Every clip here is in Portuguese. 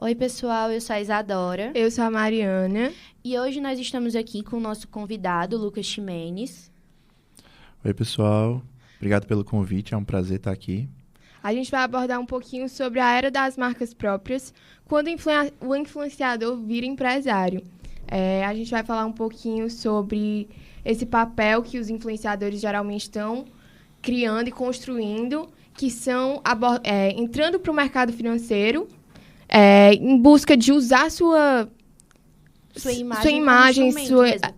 Oi, pessoal, eu sou a Isadora. Eu sou a Mariana. E hoje nós estamos aqui com o nosso convidado, Lucas Ximenes. Oi, pessoal. Obrigado pelo convite, é um prazer estar aqui. A gente vai abordar um pouquinho sobre a era das marcas próprias, quando o influenciador vira empresário. A gente vai falar um pouquinho sobre esse papel que os influenciadores geralmente estão criando e construindo, que são entrando para o mercado financeiro em busca de usar sua imagem,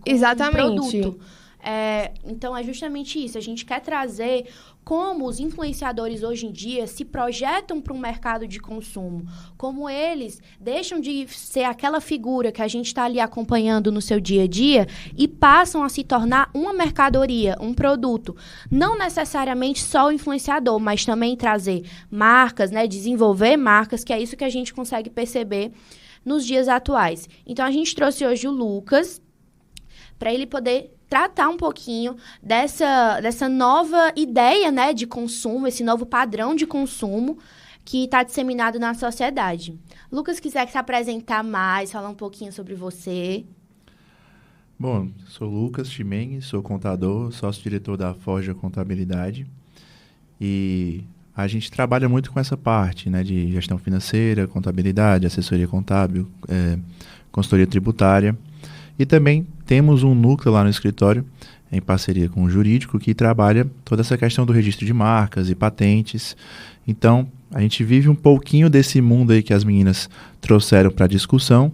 exatamente. Produto. Então, é justamente isso. A gente quer trazer como os influenciadores hoje em dia se projetam para um mercado de consumo. Como eles deixam de ser aquela figura que a gente está ali acompanhando no seu dia a dia e passam a se tornar uma mercadoria, um produto. Não necessariamente só o influenciador, mas também trazer marcas, né, desenvolver marcas, que é isso que a gente consegue perceber nos dias atuais. Então, a gente trouxe hoje o Lucas para ele poder tratar um pouquinho dessa nova ideia, né, de consumo, esse novo padrão de consumo que está disseminado na sociedade. Lucas, quiser se apresentar mais, falar um pouquinho sobre você. Bom, sou Lucas Ximenes, sou contador, sócio-diretor da Forja Contabilidade. E a gente trabalha muito com essa parte, né, de gestão financeira, contabilidade, assessoria contábil, consultoria tributária. E também temos um núcleo lá no escritório, em parceria com o jurídico, que trabalha toda essa questão do registro de marcas e patentes. Então, a gente vive um pouquinho desse mundo aí que as meninas trouxeram para a discussão.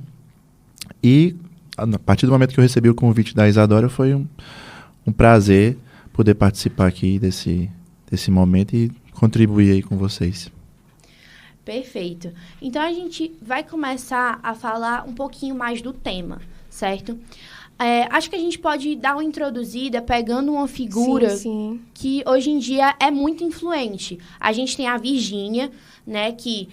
E, a partir do momento que eu recebi o convite da Isadora, foi um prazer poder participar aqui desse momento e contribuir aí com vocês. Perfeito. Então, a gente vai começar a falar um pouquinho mais do tema, certo? Acho que a gente pode dar uma introduzida pegando uma figura sim. que hoje em dia é muito influente. A gente tem a Virgínia, né, que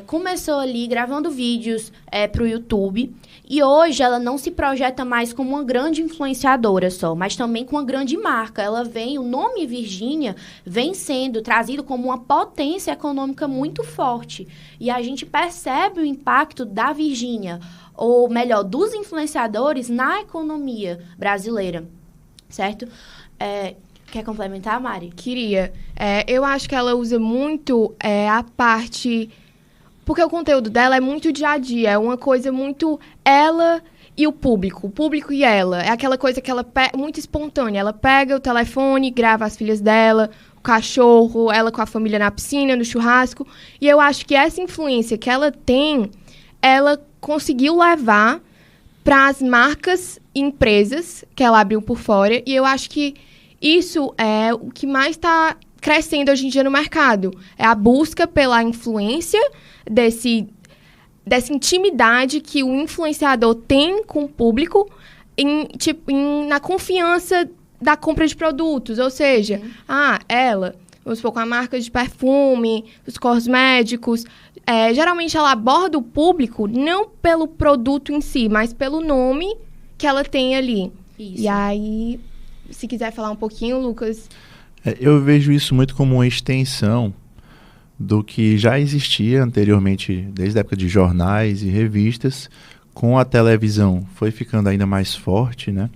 começou ali gravando vídeos para o YouTube e hoje ela não se projeta mais como uma grande influenciadora só, mas também com uma grande marca. O nome Virgínia vem sendo trazido como uma potência econômica muito forte. E a gente percebe o impacto da Virgínia, ou melhor, dos influenciadores na economia brasileira, certo? Quer complementar, Mari? Queria. Eu acho que ela usa muito a parte... Porque o conteúdo dela é muito dia a dia, é uma coisa muito ela e o público e ela. É aquela coisa que ela muito espontânea. Ela pega o telefone, grava as filhas dela, o cachorro, ela com a família na piscina, no churrasco. E eu acho que essa influência que ela tem, ela conseguiu levar para as marcas e empresas que ela abriu por fora. E eu acho que isso é o que mais está crescendo hoje em dia no mercado. É a busca pela influência dessa intimidade que o influenciador tem com o público na confiança da compra de produtos. Ou seja, ela, vamos supor, com a marca de perfume, os cosméticos, geralmente ela aborda o público não pelo produto em si, mas pelo nome que ela tem ali. Isso. E aí, se quiser falar um pouquinho, Lucas... Eu vejo isso muito como uma extensão do que já existia anteriormente, desde a época de jornais e revistas. Com a televisão foi ficando ainda mais forte, né?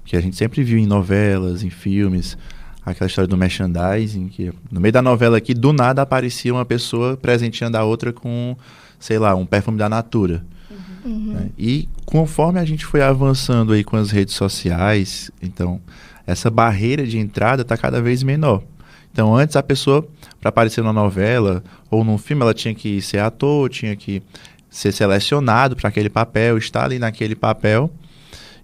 Porque a gente sempre viu em novelas, em filmes, aquela história do merchandising, que no meio da novela aqui, do nada aparecia uma pessoa presenteando a outra com, sei lá, um perfume da Natura. Né? E conforme a gente foi avançando aí com as redes sociais, então essa barreira de entrada está cada vez menor. Então antes a pessoa, para aparecer numa novela ou num filme, ela tinha que ser ator, tinha que ser selecionado para aquele papel, estar ali naquele papel.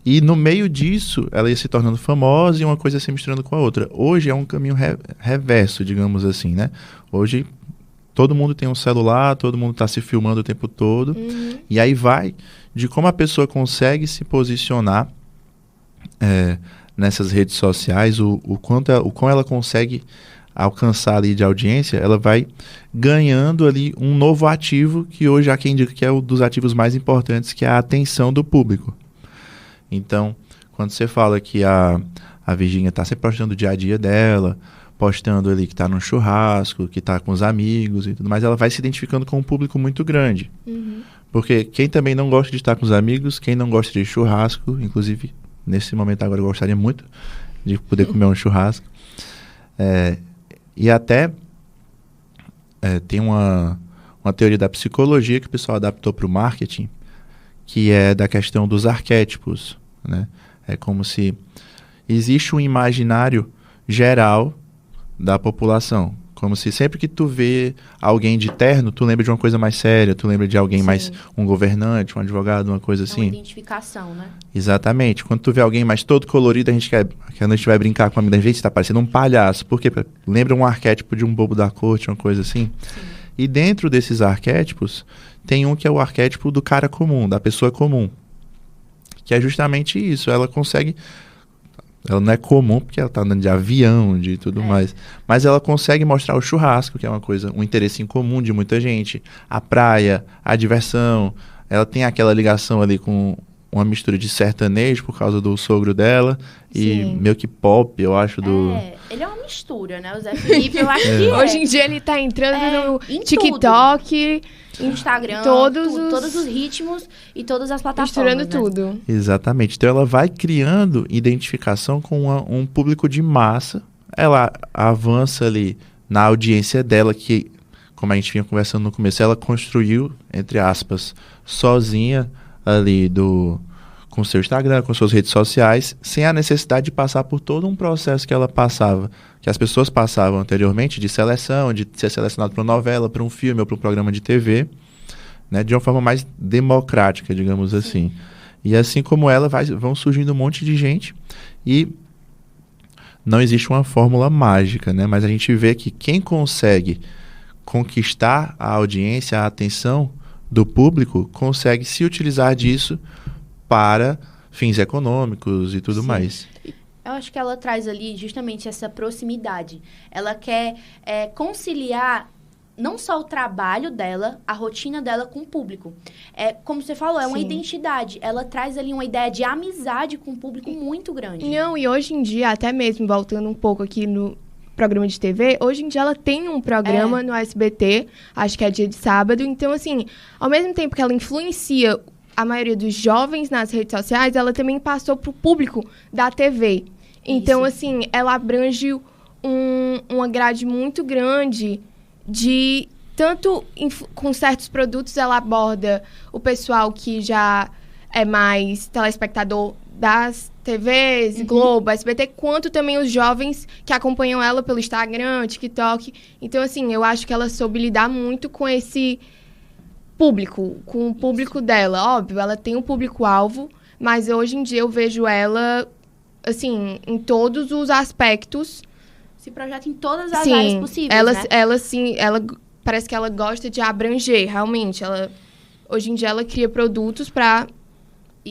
E no meio disso, ela ia se tornando famosa e uma coisa se misturando com a outra. Hoje é um caminho reverso, digamos assim, né? Hoje todo mundo tem um celular, todo mundo está se filmando o tempo todo. E aí vai de como a pessoa consegue se posicionar nessas redes sociais, o quanto ela consegue alcançar ali de audiência, ela vai ganhando ali um novo ativo, que hoje há quem diga que é um dos ativos mais importantes, que é a atenção do público. Então, quando você fala que a Virgínia está sempre postando o dia a dia dela, postando ali que está num churrasco, que está com os amigos e tudo mais, ela vai se identificando com um público muito grande. Porque quem também não gosta de estar com os amigos, quem não gosta de churrasco, inclusive, nesse momento agora eu gostaria muito de poder comer um churrasco. E até tem uma teoria da psicologia que o pessoal adaptou para o marketing, que é da questão dos arquétipos, né? É como se existe um imaginário geral da população. Como se sempre que tu vê alguém de terno, tu lembra de uma coisa mais séria, tu lembra de alguém mais, um governante, um advogado, uma coisa assim. É uma identificação, né? Exatamente. Quando tu vê alguém mais todo colorido, a gente vai brincar com a amiga, a gente tá parecendo um palhaço. Por quê? Lembra um arquétipo de um bobo da corte, uma coisa assim? Sim. E dentro desses arquétipos, tem um que é o arquétipo do cara comum, da pessoa comum. Que é justamente isso. Ela não é comum porque ela tá andando de avião, de tudo mais. Mas ela consegue mostrar o churrasco, que é um interesse em comum de muita gente. A praia, a diversão. Ela tem aquela ligação ali com uma mistura de sertanejo por causa do sogro dela. Sim. E meio que pop, eu acho, ele é uma mistura, né? O Zé Felipe, eu acho que Hoje em dia ele tá entrando no TikTok, Instagram, todos os ritmos e todas as plataformas. Misturando tudo. Exatamente. Então ela vai criando identificação com um público de massa. Ela avança ali na audiência dela, que, como a gente vinha conversando no começo, ela construiu, entre aspas, sozinha ali com seu Instagram, com suas redes sociais, sem a necessidade de passar por todo um processo que ela passava, que as pessoas passavam anteriormente, de seleção, de ser selecionado para uma novela, para um filme ou para um programa de TV, né, de uma forma mais democrática, digamos assim. E assim como ela, vão surgindo um monte de gente e não existe uma fórmula mágica, né, mas a gente vê que quem consegue conquistar a audiência, a atenção do público, consegue se utilizar disso para fins econômicos e tudo mais. Eu acho que ela traz ali justamente essa proximidade. Ela quer conciliar não só o trabalho dela, a rotina dela com o público. Como você falou, é uma identidade. Ela traz ali uma ideia de amizade com o público muito grande. Não, e hoje em dia, até mesmo voltando um pouco aqui no programa de TV, hoje em dia ela tem um programa no SBT, acho que é dia de sábado. Então, assim, ao mesmo tempo que ela influencia a maioria dos jovens nas redes sociais, ela também passou para o público da TV. Então, assim, ela abrange uma grade muito grande de... Tanto com certos produtos, ela aborda o pessoal que já é mais telespectador das TVs, Globo, SBT, quanto também os jovens que acompanham ela pelo Instagram, TikTok. Então, assim, eu acho que ela soube lidar muito com esse público, com o público dela. Óbvio, ela tem um público-alvo, mas hoje em dia eu vejo ela, assim, em todos os aspectos. Se projeta em todas as áreas possíveis, ela parece que ela gosta de abranger, realmente. Hoje em dia ela cria produtos para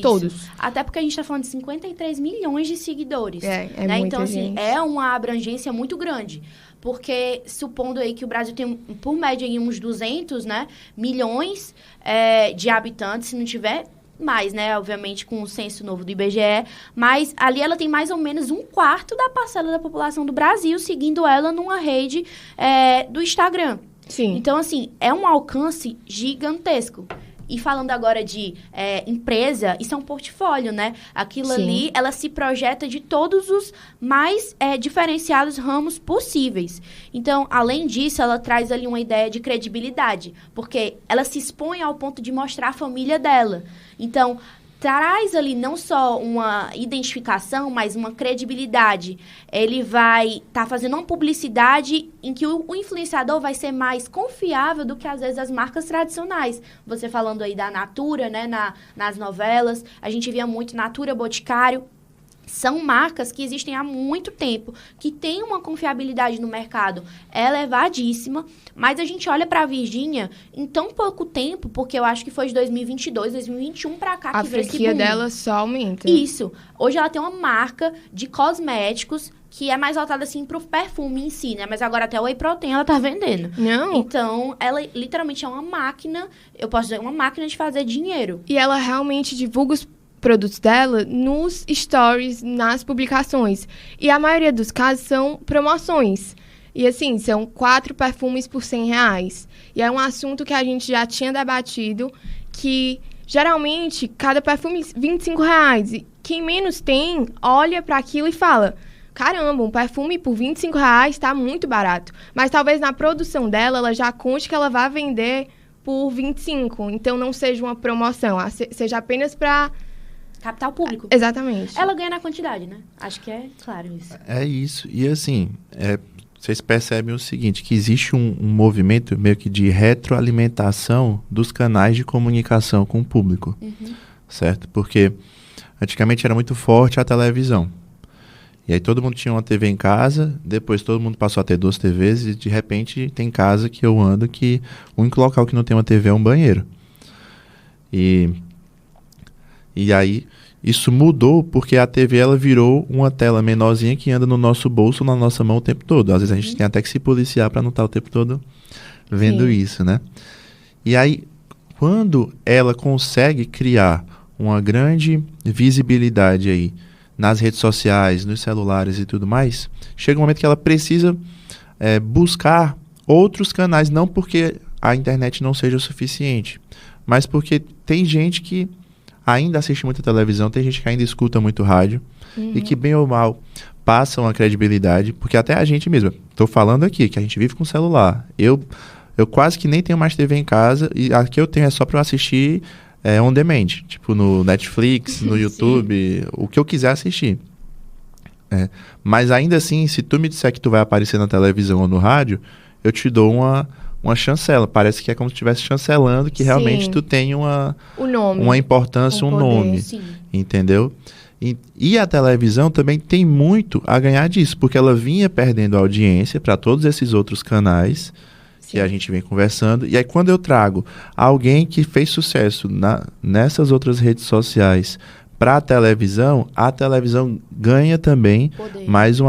todos. Até porque a gente está falando de 53 milhões de seguidores. Né? Então, muita assim, gente. É uma abrangência muito grande. Porque, supondo aí que o Brasil tem, por média, aí, uns 200, né, milhões de habitantes, se não tiver mais, né, obviamente, com o censo novo do IBGE, mas ali ela tem mais ou menos 1/4 da parcela da população do Brasil seguindo ela numa rede do Instagram. Sim. Então, assim, é um alcance gigantesco. E falando agora de empresa, isso é um portfólio, né? Aquilo ali, ela se projeta de todos os mais diferenciados ramos possíveis. Então, além disso, ela traz ali uma ideia de credibilidade, porque ela se expõe ao ponto de mostrar a família dela. Então, traz ali não só uma identificação, mas uma credibilidade. Ele vai estar fazendo uma publicidade em que o influenciador vai ser mais confiável do que, às vezes, as marcas tradicionais. Você falando aí da Natura, né, nas novelas, a gente via muito Natura, Boticário. São marcas que existem há muito tempo, que têm uma confiabilidade no mercado elevadíssima, mas a gente olha para a Virgínia em tão pouco tempo, porque eu acho que foi de 2022, 2021 para cá que veio esse boom. A franquia dela só aumenta. Isso. Hoje ela tem uma marca de cosméticos que é mais voltada, assim, pro perfume em si, né? Mas agora até o Whey Protein ela tá vendendo. Não. Então, ela literalmente é uma máquina, eu posso dizer, uma máquina de fazer dinheiro. E ela realmente divulga os produtos dela nos stories, nas publicações. E a maioria dos casos são promoções. E assim, são 4 perfumes por R$100. E é um assunto que a gente já tinha debatido, que geralmente cada perfume R$25. E quem menos tem, olha para aquilo e fala: caramba, um perfume por R$25 está muito barato. Mas talvez na produção dela, ela já conte que ela vai vender por 25. Então não seja uma promoção, seja apenas para captar o público. Exatamente. Ela ganha na quantidade, né? Acho que é claro isso. É isso. E assim, vocês percebem o seguinte, que existe um movimento meio que de retroalimentação dos canais de comunicação com o público. Certo? Porque antigamente era muito forte a televisão. E aí todo mundo tinha uma TV em casa, depois todo mundo passou a ter 2 TVs e de repente tem casa que eu ando que o único local que não tem uma TV é um banheiro. E aí isso mudou porque a TV ela virou uma tela menorzinha que anda no nosso bolso, na nossa mão o tempo todo. Às vezes a gente tem até que se policiar para não estar o tempo todo vendo isso, né? E aí, quando ela consegue criar uma grande visibilidade aí nas redes sociais, nos celulares e tudo mais, chega um momento que ela precisa buscar outros canais, não porque a internet não seja o suficiente, mas porque tem gente que ainda assiste muita televisão, tem gente que ainda escuta muito rádio e que bem ou mal passam a credibilidade, porque até a gente mesmo, estou falando aqui que a gente vive com celular, eu quase que nem tenho mais TV em casa e a que eu tenho é só para eu assistir on demand, tipo no Netflix, no YouTube, o que eu quiser assistir. Mas ainda assim, se tu me disser que tu vai aparecer na televisão ou no rádio, eu te dou uma chancela. Parece que é como se estivesse chancelando que realmente tu tem uma importância, um nome. Sim. Entendeu? E a televisão também tem muito a ganhar disso, porque ela vinha perdendo audiência para todos esses outros canais que a gente vem conversando. E aí quando eu trago alguém que fez sucesso nessas outras redes sociais para a televisão ganha também mais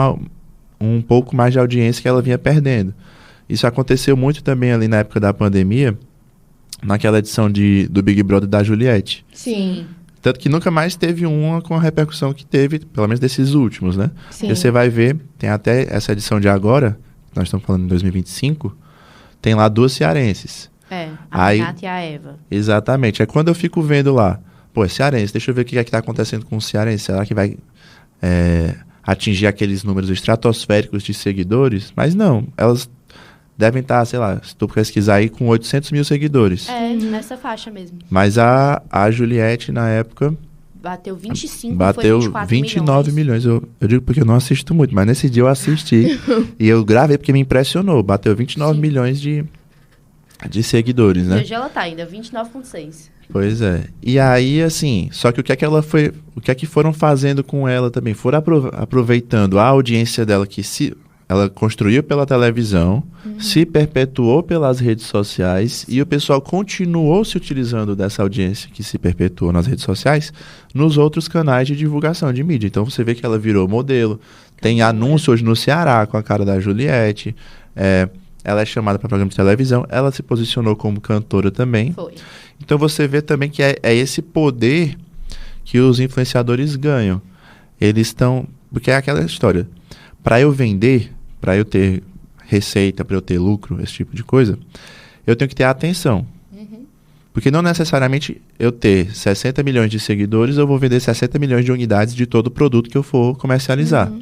um pouco mais de audiência que ela vinha perdendo. Isso aconteceu muito também ali na época da pandemia, naquela edição do Big Brother da Juliette. Sim. Tanto que nunca mais teve uma com a repercussão que teve, pelo menos desses últimos, né? Sim. E você vai ver, tem até essa edição de agora, nós estamos falando em 2025, tem lá 2 cearenses. A Renata e a Eva. Exatamente. É quando eu fico vendo lá, pô, é cearense, deixa eu ver o que é que está acontecendo com o cearense. Será que vai atingir aqueles números estratosféricos de seguidores? Mas não, elas devem estar, sei lá, se tu pesquisar aí, com 800 mil seguidores. Nessa faixa mesmo. Mas a Juliette, na época... Bateu 25, bateu foi 24 29 milhões. Eu digo porque eu não assisto muito, mas nesse dia eu assisti. E eu gravei porque me impressionou. Bateu 29 milhões de seguidores, né? Hoje ela tá ainda, 29,6. Pois é. E aí, assim, só que o que é que foram fazendo com ela também? Foram aproveitando a audiência dela que ela construiu pela televisão, se perpetuou pelas redes sociais e o pessoal continuou se utilizando dessa audiência que se perpetuou nas redes sociais nos outros canais de divulgação de mídia. Então você vê que ela virou modelo, tem anúncio hoje no Ceará com a cara da Juliette, ela é chamada para programa de televisão, ela se posicionou como cantora também. Foi. Então você vê também que é esse poder que os influenciadores ganham. Eles estão... Porque é aquela história. Para eu vender, para eu ter receita, para eu ter lucro, esse tipo de coisa, eu tenho que ter atenção. Porque não necessariamente eu ter 60 milhões de seguidores, eu vou vender 60 milhões de unidades de todo produto que eu for comercializar.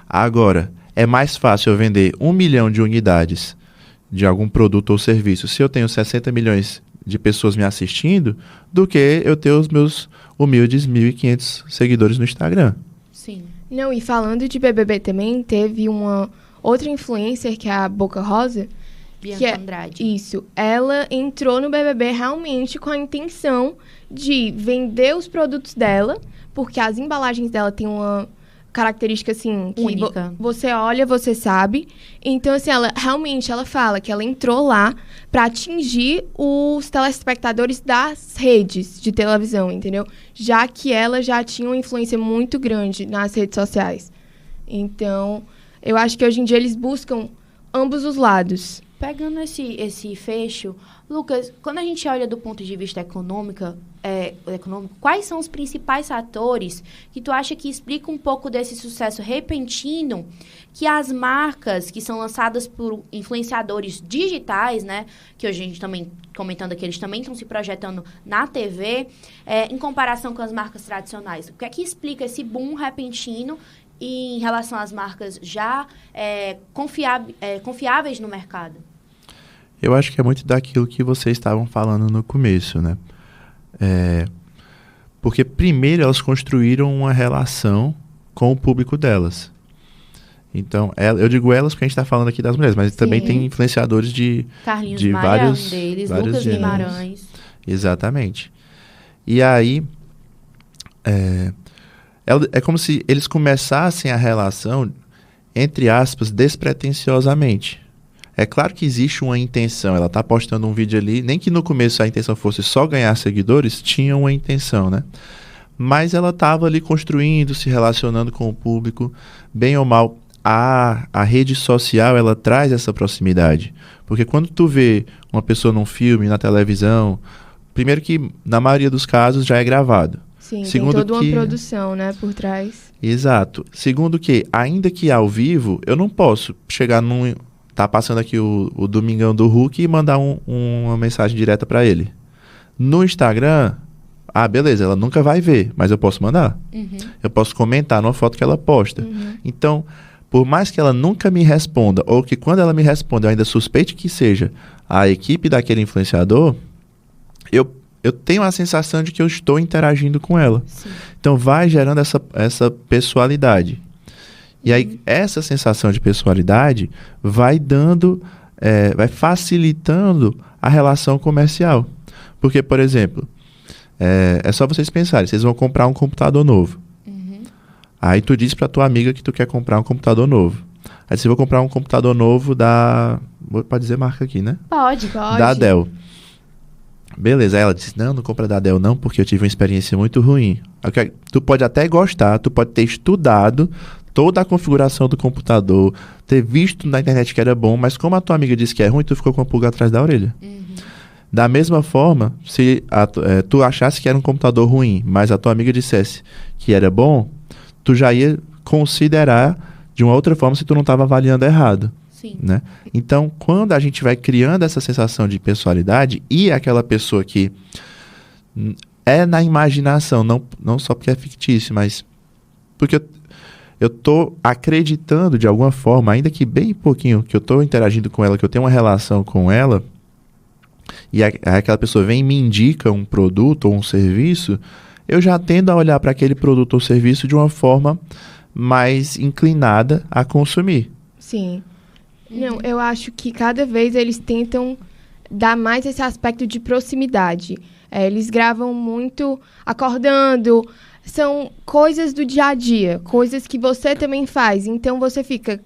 Agora, é mais fácil eu vender 1 milhão de unidades de algum produto ou serviço se eu tenho 60 milhões de pessoas me assistindo do que eu ter os meus humildes 1.500 seguidores no Instagram. Sim. Não, e falando de BBB também, teve uma outra influencer, que é a Boca Rosa. Bianca Andrade. Isso. Ela entrou no BBB realmente com a intenção de vender os produtos dela, porque as embalagens dela têm uma característica, assim, que única. Você olha, você sabe. Então, assim, ela fala que ela entrou lá para atingir os telespectadores das redes de televisão, entendeu? Já que ela já tinha uma influência muito grande nas redes sociais. Então, eu acho que hoje em dia eles buscam ambos os lados. Pegando esse fecho, Lucas, quando a gente olha do ponto de vista econômico, quais são os principais fatores que tu acha que explicam um pouco desse sucesso repentino que as marcas que são lançadas por influenciadores digitais, né, que hoje a gente também comentando aqui, eles também estão se projetando na TV, em comparação com as marcas tradicionais. O que é que explica esse boom repentino em relação às marcas já confiáveis no mercado? Eu acho que é muito daquilo que vocês estavam falando no começo, né? Porque primeiro elas construíram uma relação com o público delas. Então, eu digo elas porque a gente está falando aqui das mulheres, mas Sim. também tem influenciadores de vários deles, vários Lucas gêneros. Guimarães. Exatamente. E aí, é como se eles começassem a relação, entre aspas, despretensiosamente. É claro que existe uma intenção, ela está postando um vídeo ali, nem que no começo a intenção fosse só ganhar seguidores, tinha uma intenção, né? Mas ela estava ali construindo, se relacionando com o público, bem ou mal. A rede social, ela traz essa proximidade. Porque quando tu vê uma pessoa num filme, na televisão, primeiro que, na maioria dos casos, já é gravado. Sim, Segundo tem toda que... uma produção, né, por trás. Exato. Segundo que, ainda que ao vivo, eu não posso chegar tá passando aqui o Domingão do Hulk e mandar uma mensagem direta para ele. No Instagram, beleza, ela nunca vai ver, mas eu posso mandar. Uhum. Eu posso comentar numa foto que ela posta. Uhum. Então, por mais que ela nunca me responda, ou que quando ela me responda eu ainda suspeite que seja a equipe daquele influenciador, eu tenho a sensação de que eu estou interagindo com ela. Sim. Então, vai gerando essa pessoalidade. E aí, essa sensação de pessoalidade vai vai facilitando a relação comercial. Porque, por exemplo, é só vocês pensarem, vocês vão comprar um computador novo. Uhum. Aí tu diz pra tua amiga que tu quer comprar um computador novo. Aí você vai comprar um computador novo pode dizer marca aqui, né? Pode. Da Dell. Beleza, aí ela disse, não compra da Dell não, porque eu tive uma experiência muito ruim. Tu pode até gostar, tu pode ter estudado toda a configuração do computador, ter visto na internet que era bom, mas como a tua amiga disse que é ruim, tu ficou com a pulga atrás da orelha. Uhum. Da mesma forma, se tu achasse que era um computador ruim, mas a tua amiga dissesse que era bom, tu já ia considerar de uma outra forma se tu não estava avaliando errado. Sim. Né? Então, quando a gente vai criando essa sensação de pessoalidade e aquela pessoa que é na imaginação, não só porque é fictício, mas porque eu estou acreditando de alguma forma, ainda que bem pouquinho, que eu estou interagindo com ela, que eu tenho uma relação com ela, e aquela pessoa vem e me indica um produto ou um serviço, eu já tendo a olhar para aquele produto ou serviço de uma forma mais inclinada a consumir. Sim. Não, eu acho que cada vez eles tentam dar mais esse aspecto de proximidade. Eles gravam muito acordando, são coisas do dia a dia, coisas que você também faz. Então você fica,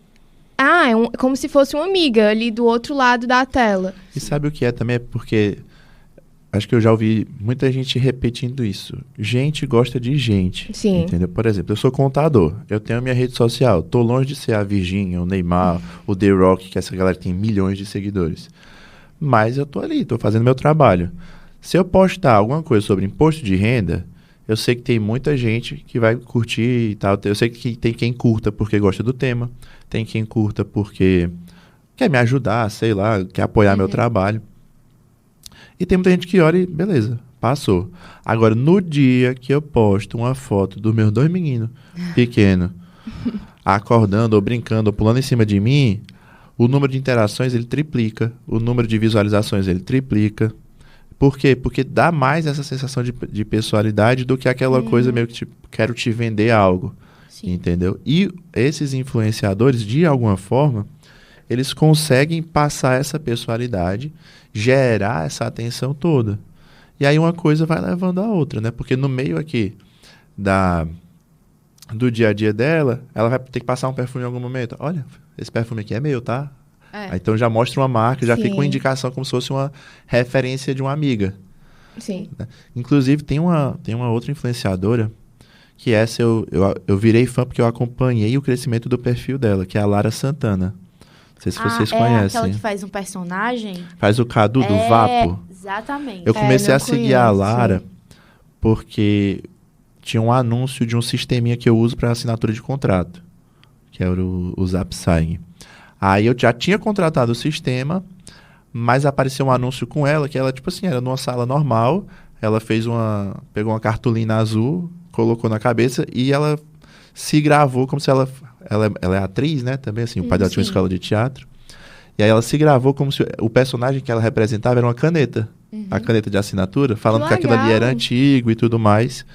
como se fosse uma amiga ali do outro lado da tela. E sabe o que é também? É porque acho que eu já ouvi muita gente repetindo isso. Gente gosta de gente. Sim. Entendeu? Por exemplo, eu sou contador, eu tenho a minha rede social, tô longe de ser a Virgínia, o Neymar, o The Rock, que essa galera tem milhões de seguidores. Mas eu tô ali, tô fazendo meu trabalho. Se eu postar alguma coisa sobre imposto de renda, eu sei que tem muita gente que vai curtir e tal. Eu sei que tem quem curta porque gosta do tema, tem quem curta porque quer me ajudar, sei lá, quer apoiar meu trabalho. E tem muita gente que olha e, beleza, passou. Agora, no dia que eu posto uma foto dos meus 2 meninos pequenos, acordando ou brincando ou pulando em cima de mim, o número de interações, ele triplica. O número de visualizações, ele triplica. Por quê? Porque dá mais essa sensação de pessoalidade do que aquela coisa meio que, tipo, quero te vender algo. Sim. Entendeu? E esses influenciadores, de alguma forma, eles conseguem passar essa pessoalidade, gerar essa atenção toda. E aí uma coisa vai levando a outra, né? Porque no meio aqui do dia a dia dela, ela vai ter que passar um perfume em algum momento. Olha, esse perfume aqui é meu, tá? Aí, então já mostra uma marca, já fica uma indicação como se fosse uma referência de uma amiga. Sim. Inclusive, tem uma outra influenciadora que essa eu virei fã porque eu acompanhei o crescimento do perfil dela, que é a Lara Santana. Não sei se vocês conhecem. Aquela que faz um personagem? Faz o Cadu do Vapo. Exatamente. Eu comecei a seguir a Lara porque tinha um anúncio de um sisteminha que eu uso para assinatura de contrato, que era o Zapsign. Aí eu já tinha contratado o sistema, mas apareceu um anúncio com ela, que ela, tipo assim, era numa sala normal, ela pegou uma cartolina azul, colocou na cabeça e ela se gravou como se ela é atriz, né, também assim, o pai dela tinha uma escola de teatro, e aí ela se gravou como se o personagem que ela representava era uma caneta, a caneta de assinatura, falando que aquilo ali era antigo e tudo mais,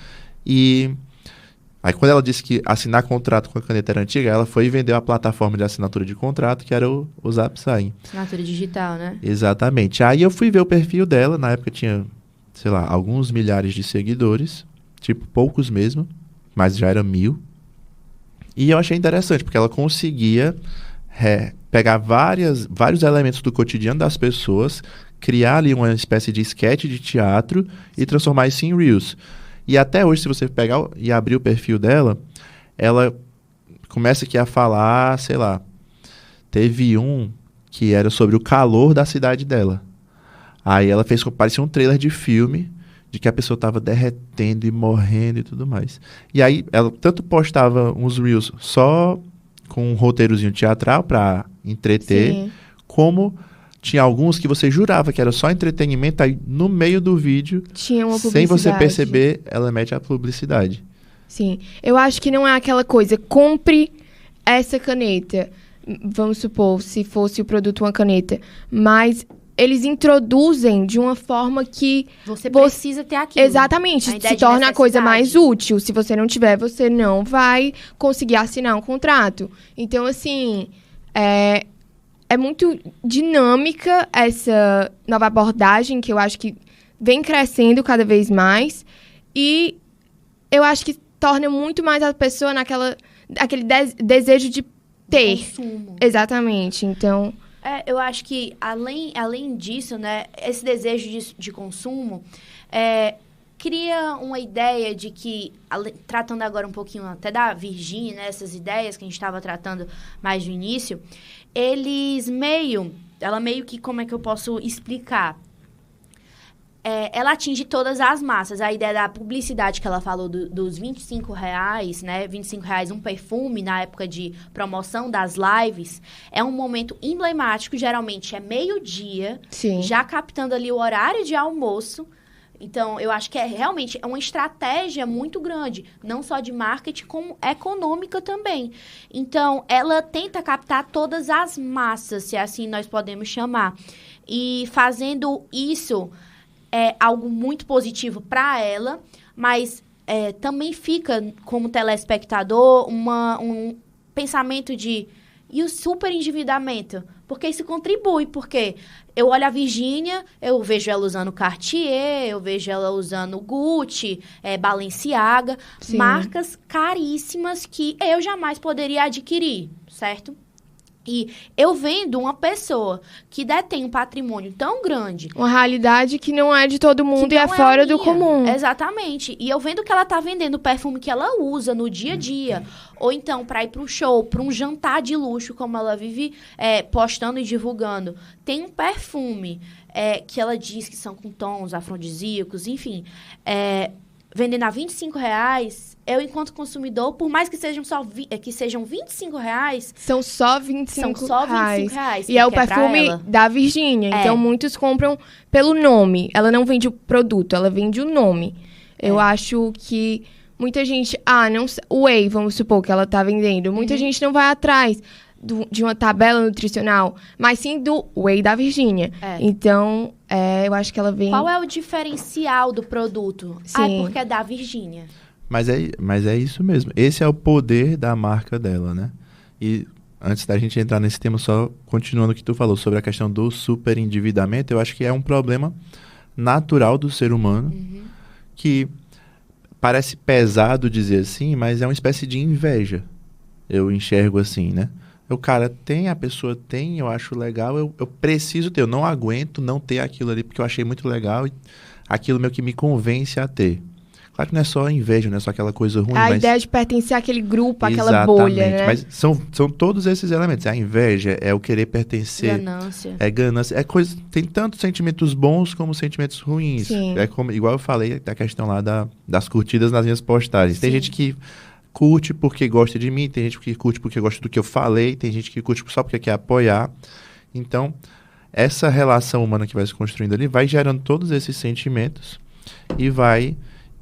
e aí quando ela disse que assinar contrato com a caneta era antiga, ela foi e vendeu a plataforma de assinatura de contrato, que era o ZapSign. Assinatura digital, né? Exatamente. Aí eu fui ver o perfil dela, na época tinha, sei lá, alguns milhares de seguidores, tipo, poucos mesmo, mas já era 1.000. E eu achei interessante, porque ela conseguia pegar vários elementos do cotidiano das pessoas, criar ali uma espécie de sketch de teatro e transformar isso em Reels. E até hoje, se você pegar e abrir o perfil dela, ela começa aqui a falar, sei lá, teve um que era sobre o calor da cidade dela. Aí ela fez, parecia um trailer de filme, de que a pessoa estava derretendo e morrendo e tudo mais. E aí ela tanto postava uns Reels só com um roteirozinho teatral para entreter, Sim. como tinha alguns que você jurava que era só entretenimento, aí no meio do vídeo, Tinha uma sem publicidade. você perceber, ela mete a publicidade. Sim. Eu acho que não é aquela coisa, compre essa caneta. Vamos supor, se fosse o produto uma caneta. Mas eles introduzem de uma forma que... Você precisa ter aquilo. Exatamente. A ideia Se de torna a coisa mais necessidade. útil. Se você não tiver, você não vai conseguir assinar um contrato. Então, assim, é muito dinâmica essa nova abordagem, que eu acho que vem crescendo cada vez mais. E eu acho que torna muito mais a pessoa aquele desejo de ter. Consumo. Exatamente. Então, Eu acho que, além disso, né, esse desejo de consumo cria uma ideia de que, tratando agora um pouquinho até da Virginia, né, essas ideias que a gente estava tratando mais no início, ela meio que, como é que eu posso explicar? Ela atinge todas as massas. A ideia da publicidade que ela falou dos R$25, né? R$25 um perfume na época de promoção das lives, é um momento emblemático, geralmente é meio-dia, sim. já captando ali o horário de almoço. Então, eu acho que realmente uma estratégia muito grande, não só de marketing, como econômica também. Então, ela tenta captar todas as massas, se assim nós podemos chamar. E fazendo isso... é algo muito positivo para ela, mas também fica, como telespectador, um pensamento de... E o super endividamento? Porque isso contribui, porque eu olho a Virginia, eu vejo ela usando Cartier, eu vejo ela usando Gucci, Balenciaga, Sim. marcas caríssimas que eu jamais poderia adquirir, certo? E eu vendo uma pessoa que detém um patrimônio tão grande... Uma realidade que não é de todo mundo e é fora do comum. Exatamente. E eu vendo que ela tá vendendo o perfume que ela usa no dia a dia. Ou então, para ir para um show, para um jantar de luxo, como ela vive postando e divulgando. Tem um perfume que ela diz que são com tons afrodisíacos, enfim... vendendo a R$25, eu, enquanto consumidor, por mais que sejam R$25... São só R$25. São só R$25. E é o perfume da Virginia. Então, muitos compram pelo nome. Ela não vende o produto, ela vende o nome. Eu acho que muita gente... o whey, vamos supor, que ela tá vendendo. Muita gente não vai atrás de uma tabela nutricional, mas sim do whey da Virginia. Então, eu acho que ela vem... Qual é o diferencial do produto? Sim. Porque é da Virginia. Mas é isso mesmo. Esse é o poder da marca dela, né? E antes da gente entrar nesse tema, só continuando o que tu falou sobre a questão do superendividamento, eu acho que é um problema natural do ser humano, que parece pesado dizer assim, mas é uma espécie de inveja. Eu enxergo assim, né? A pessoa tem, eu acho legal, eu preciso ter, eu não aguento não ter aquilo ali, porque eu achei muito legal e aquilo meio que me convence a ter. Claro que não é só inveja, não é só aquela coisa ruim, A ideia de pertencer àquele grupo, àquela bolha, né? Mas são todos esses elementos. A inveja, é o querer pertencer. Ganância. É ganância. Tem tanto sentimentos bons como sentimentos ruins. Sim. Igual eu falei, da questão lá das curtidas nas minhas postagens. Tem Sim. gente que curte porque gosta de mim, tem gente que curte porque gosta do que eu falei, tem gente que curte só porque quer apoiar. Então, essa relação humana que vai se construindo ali vai gerando todos esses sentimentos e vai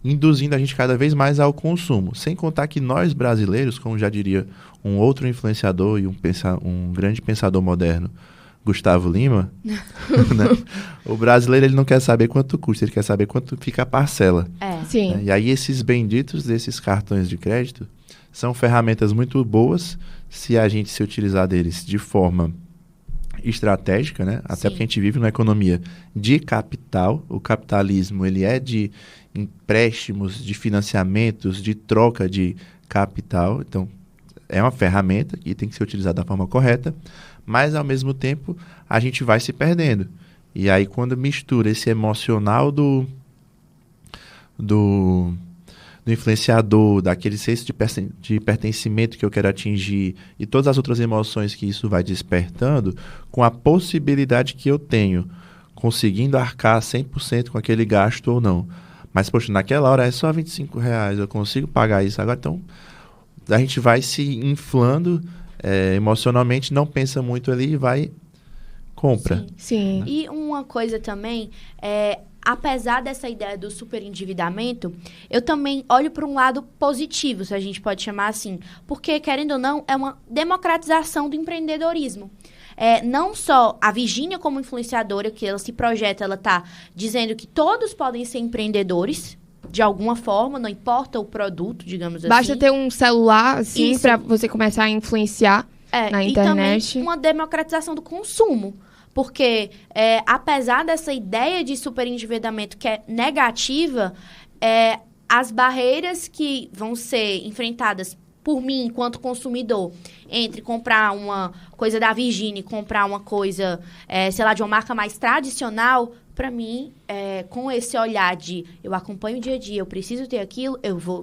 induzindo a gente cada vez mais ao consumo. Sem contar que nós brasileiros, como já diria um outro influenciador e um grande pensador moderno, Gustavo Lima, né? O brasileiro ele não quer saber quanto custa, ele quer saber quanto fica a parcela. Sim. E aí esses benditos desses cartões de crédito são ferramentas muito boas se a gente se utilizar deles de forma estratégica, né? Até porque a gente vive numa economia de capital. O capitalismo ele é de empréstimos, de financiamentos, de troca de capital. Então, é uma ferramenta que tem que ser utilizada da forma correta, mas, ao mesmo tempo, a gente vai se perdendo. E aí, quando mistura esse emocional do influenciador, daquele senso de pertencimento que eu quero atingir e todas as outras emoções que isso vai despertando, com a possibilidade que eu tenho, conseguindo arcar 100% com aquele gasto ou não. Mas, poxa, naquela hora é só R$25, eu consigo pagar isso agora. Então, a gente vai se inflando emocionalmente, não pensa muito ali e vai, compra. Sim. Né? E uma coisa também, apesar dessa ideia do superendividamento, eu também olho para um lado positivo, se a gente pode chamar assim. Porque, querendo ou não, é uma democratização do empreendedorismo. Não só a Virgínia como influenciadora, que ela se projeta, ela está dizendo que todos podem ser empreendedores, de alguma forma, não importa o produto, digamos assim. Basta ter um celular, assim, para você começar a influenciar na internet. E também uma democratização do consumo. Porque, apesar dessa ideia de superendividamento que é negativa, as barreiras que vão ser enfrentadas por mim, enquanto consumidor, entre comprar uma coisa da Virgínia e comprar uma coisa, sei lá, de uma marca mais tradicional, para mim, com esse olhar de eu acompanho o dia a dia, eu preciso ter aquilo,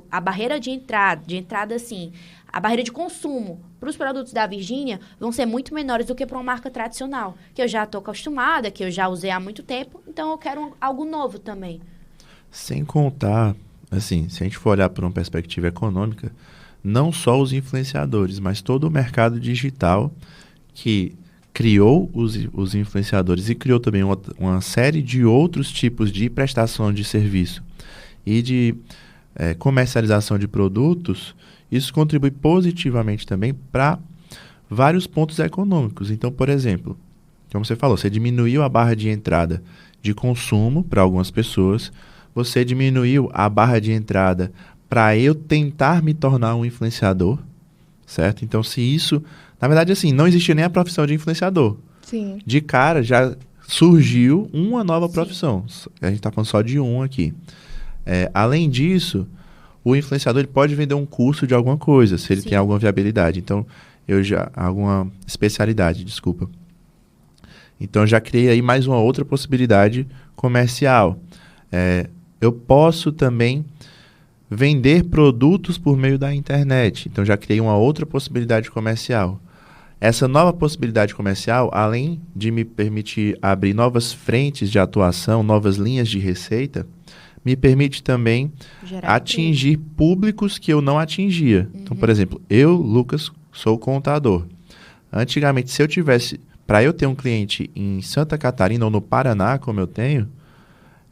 a barreira de entrada assim, a barreira de consumo para os produtos da Virgínia vão ser muito menores do que para uma marca tradicional, que eu já estou acostumada, que eu já usei há muito tempo, então eu quero algo novo também. Sem contar, assim, se a gente for olhar por uma perspectiva econômica, não só os influenciadores, mas todo o mercado digital que criou os influenciadores e criou também uma série de outros tipos de prestação de serviço e de comercialização de produtos, isso contribui positivamente também para vários pontos econômicos. Então, por exemplo, como você falou, você diminuiu a barra de entrada de consumo para algumas pessoas, você diminuiu a barra de entrada para eu tentar me tornar um influenciador, certo? Então, se isso... Na verdade, assim, não existia nem a profissão de influenciador. Sim. De cara, já surgiu uma nova profissão. A gente está falando só de um aqui. Além disso, o influenciador ele pode vender um curso de alguma coisa, se ele tem alguma viabilidade. Então, alguma especialidade, desculpa. Então, já criei aí mais uma outra possibilidade comercial. Eu posso também vender produtos por meio da internet. Então, já criei uma outra possibilidade comercial. Essa nova possibilidade comercial, além de me permitir abrir novas frentes de atuação, novas linhas de receita, me permite também atingir públicos que eu não atingia. Então, por exemplo, eu, Lucas, sou contador. Antigamente, para eu ter um cliente em Santa Catarina ou no Paraná, como eu tenho,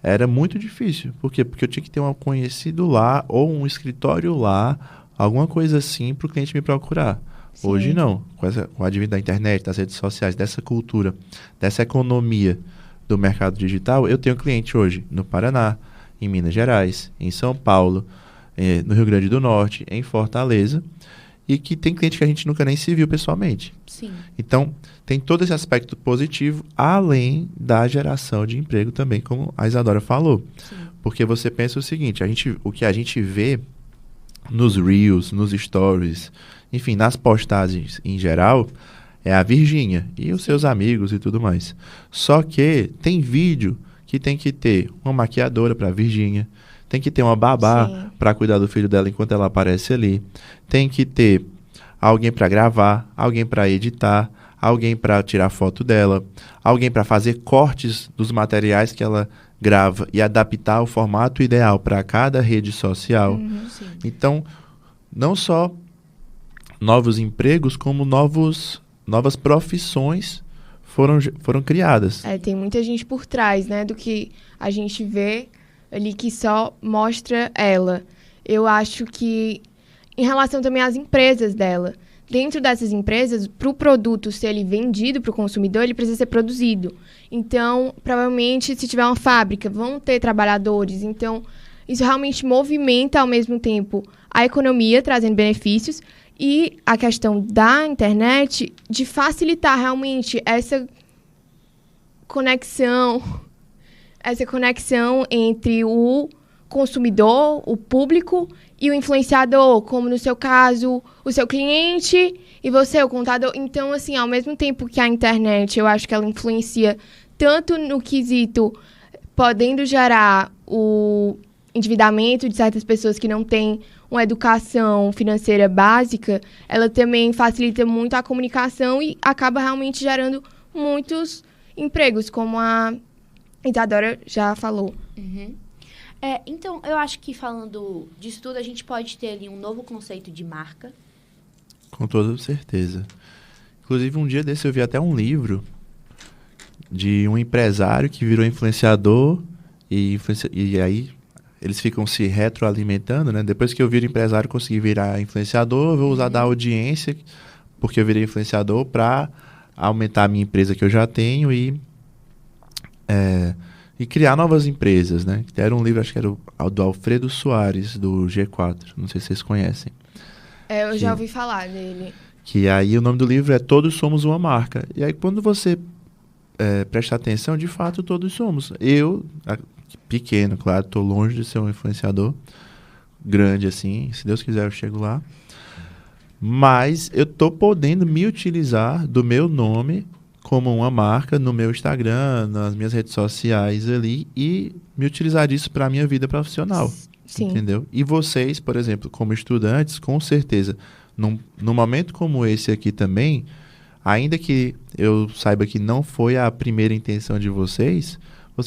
era muito difícil. Por quê? Porque eu tinha que ter um conhecido lá ou um escritório lá, alguma coisa assim, para o cliente me procurar. Sim. Hoje não. Com o advento da internet, das redes sociais, dessa cultura, dessa economia do mercado digital, eu tenho cliente hoje no Paraná, em Minas Gerais, em São Paulo, no Rio Grande do Norte, em Fortaleza, e que tem cliente que a gente nunca nem se viu pessoalmente. Sim. Então, tem todo esse aspecto positivo, além da geração de emprego também, como a Isadora falou. Sim. Porque você pensa o seguinte, o que a gente vê nos Reels, nos Stories, enfim, nas postagens em geral, é a Virgínia e os seus amigos e tudo mais. Só que tem vídeo que tem que ter uma maquiadora para a Virgínia, tem que ter uma babá para cuidar do filho dela enquanto ela aparece ali, tem que ter alguém para gravar, alguém para editar, alguém para tirar foto dela, alguém para fazer cortes dos materiais que ela grava e adaptar o formato ideal para cada rede social. Então, não só novos empregos, como novas profissões foram criadas. Tem muita gente por trás, né, do que a gente vê ali que só mostra ela. Eu acho que, em relação também às empresas dela, dentro dessas empresas, para o produto ser ele vendido para o consumidor, ele precisa ser produzido. Então, provavelmente, se tiver uma fábrica, vão ter trabalhadores. Então, isso realmente movimenta, ao mesmo tempo, a economia, trazendo benefícios, e a questão da internet de facilitar realmente essa conexão entre o consumidor, o público e o influenciador, como no seu caso, o seu cliente e você, o contador. Então, assim, ao mesmo tempo que a internet, eu acho que ela influencia tanto no quesito podendo gerar o endividamento de certas pessoas que não têm uma educação financeira básica, ela também facilita muito a comunicação e acaba realmente gerando muitos empregos, como a Isadora já falou. Uhum. Então, eu acho que falando disso tudo, a gente pode ter ali um novo conceito de marca. Com toda certeza. Inclusive, um dia desse eu vi até um livro de um empresário que virou influenciador e aí eles ficam se retroalimentando, né? Depois que eu viro empresário, consegui virar influenciador, eu vou usar da audiência, porque eu virei influenciador, para aumentar a minha empresa que eu já tenho e criar novas empresas, né? Era um livro, acho que era do Alfredo Soares, do G4. Não sei se vocês conhecem. Eu já ouvi falar dele. Que aí o nome do livro é Todos Somos Uma Marca. E aí quando você presta atenção, de fato, todos somos. Eu, pequeno, claro, estou longe de ser um influenciador grande assim. Se Deus quiser, eu chego lá. Mas eu estou podendo me utilizar do meu nome como uma marca no meu Instagram, nas minhas redes sociais ali, e me utilizar disso para a minha vida profissional. Sim. Entendeu? E vocês, por exemplo, como estudantes, com certeza, num momento como esse aqui também, ainda que eu saiba que não foi a primeira intenção de vocês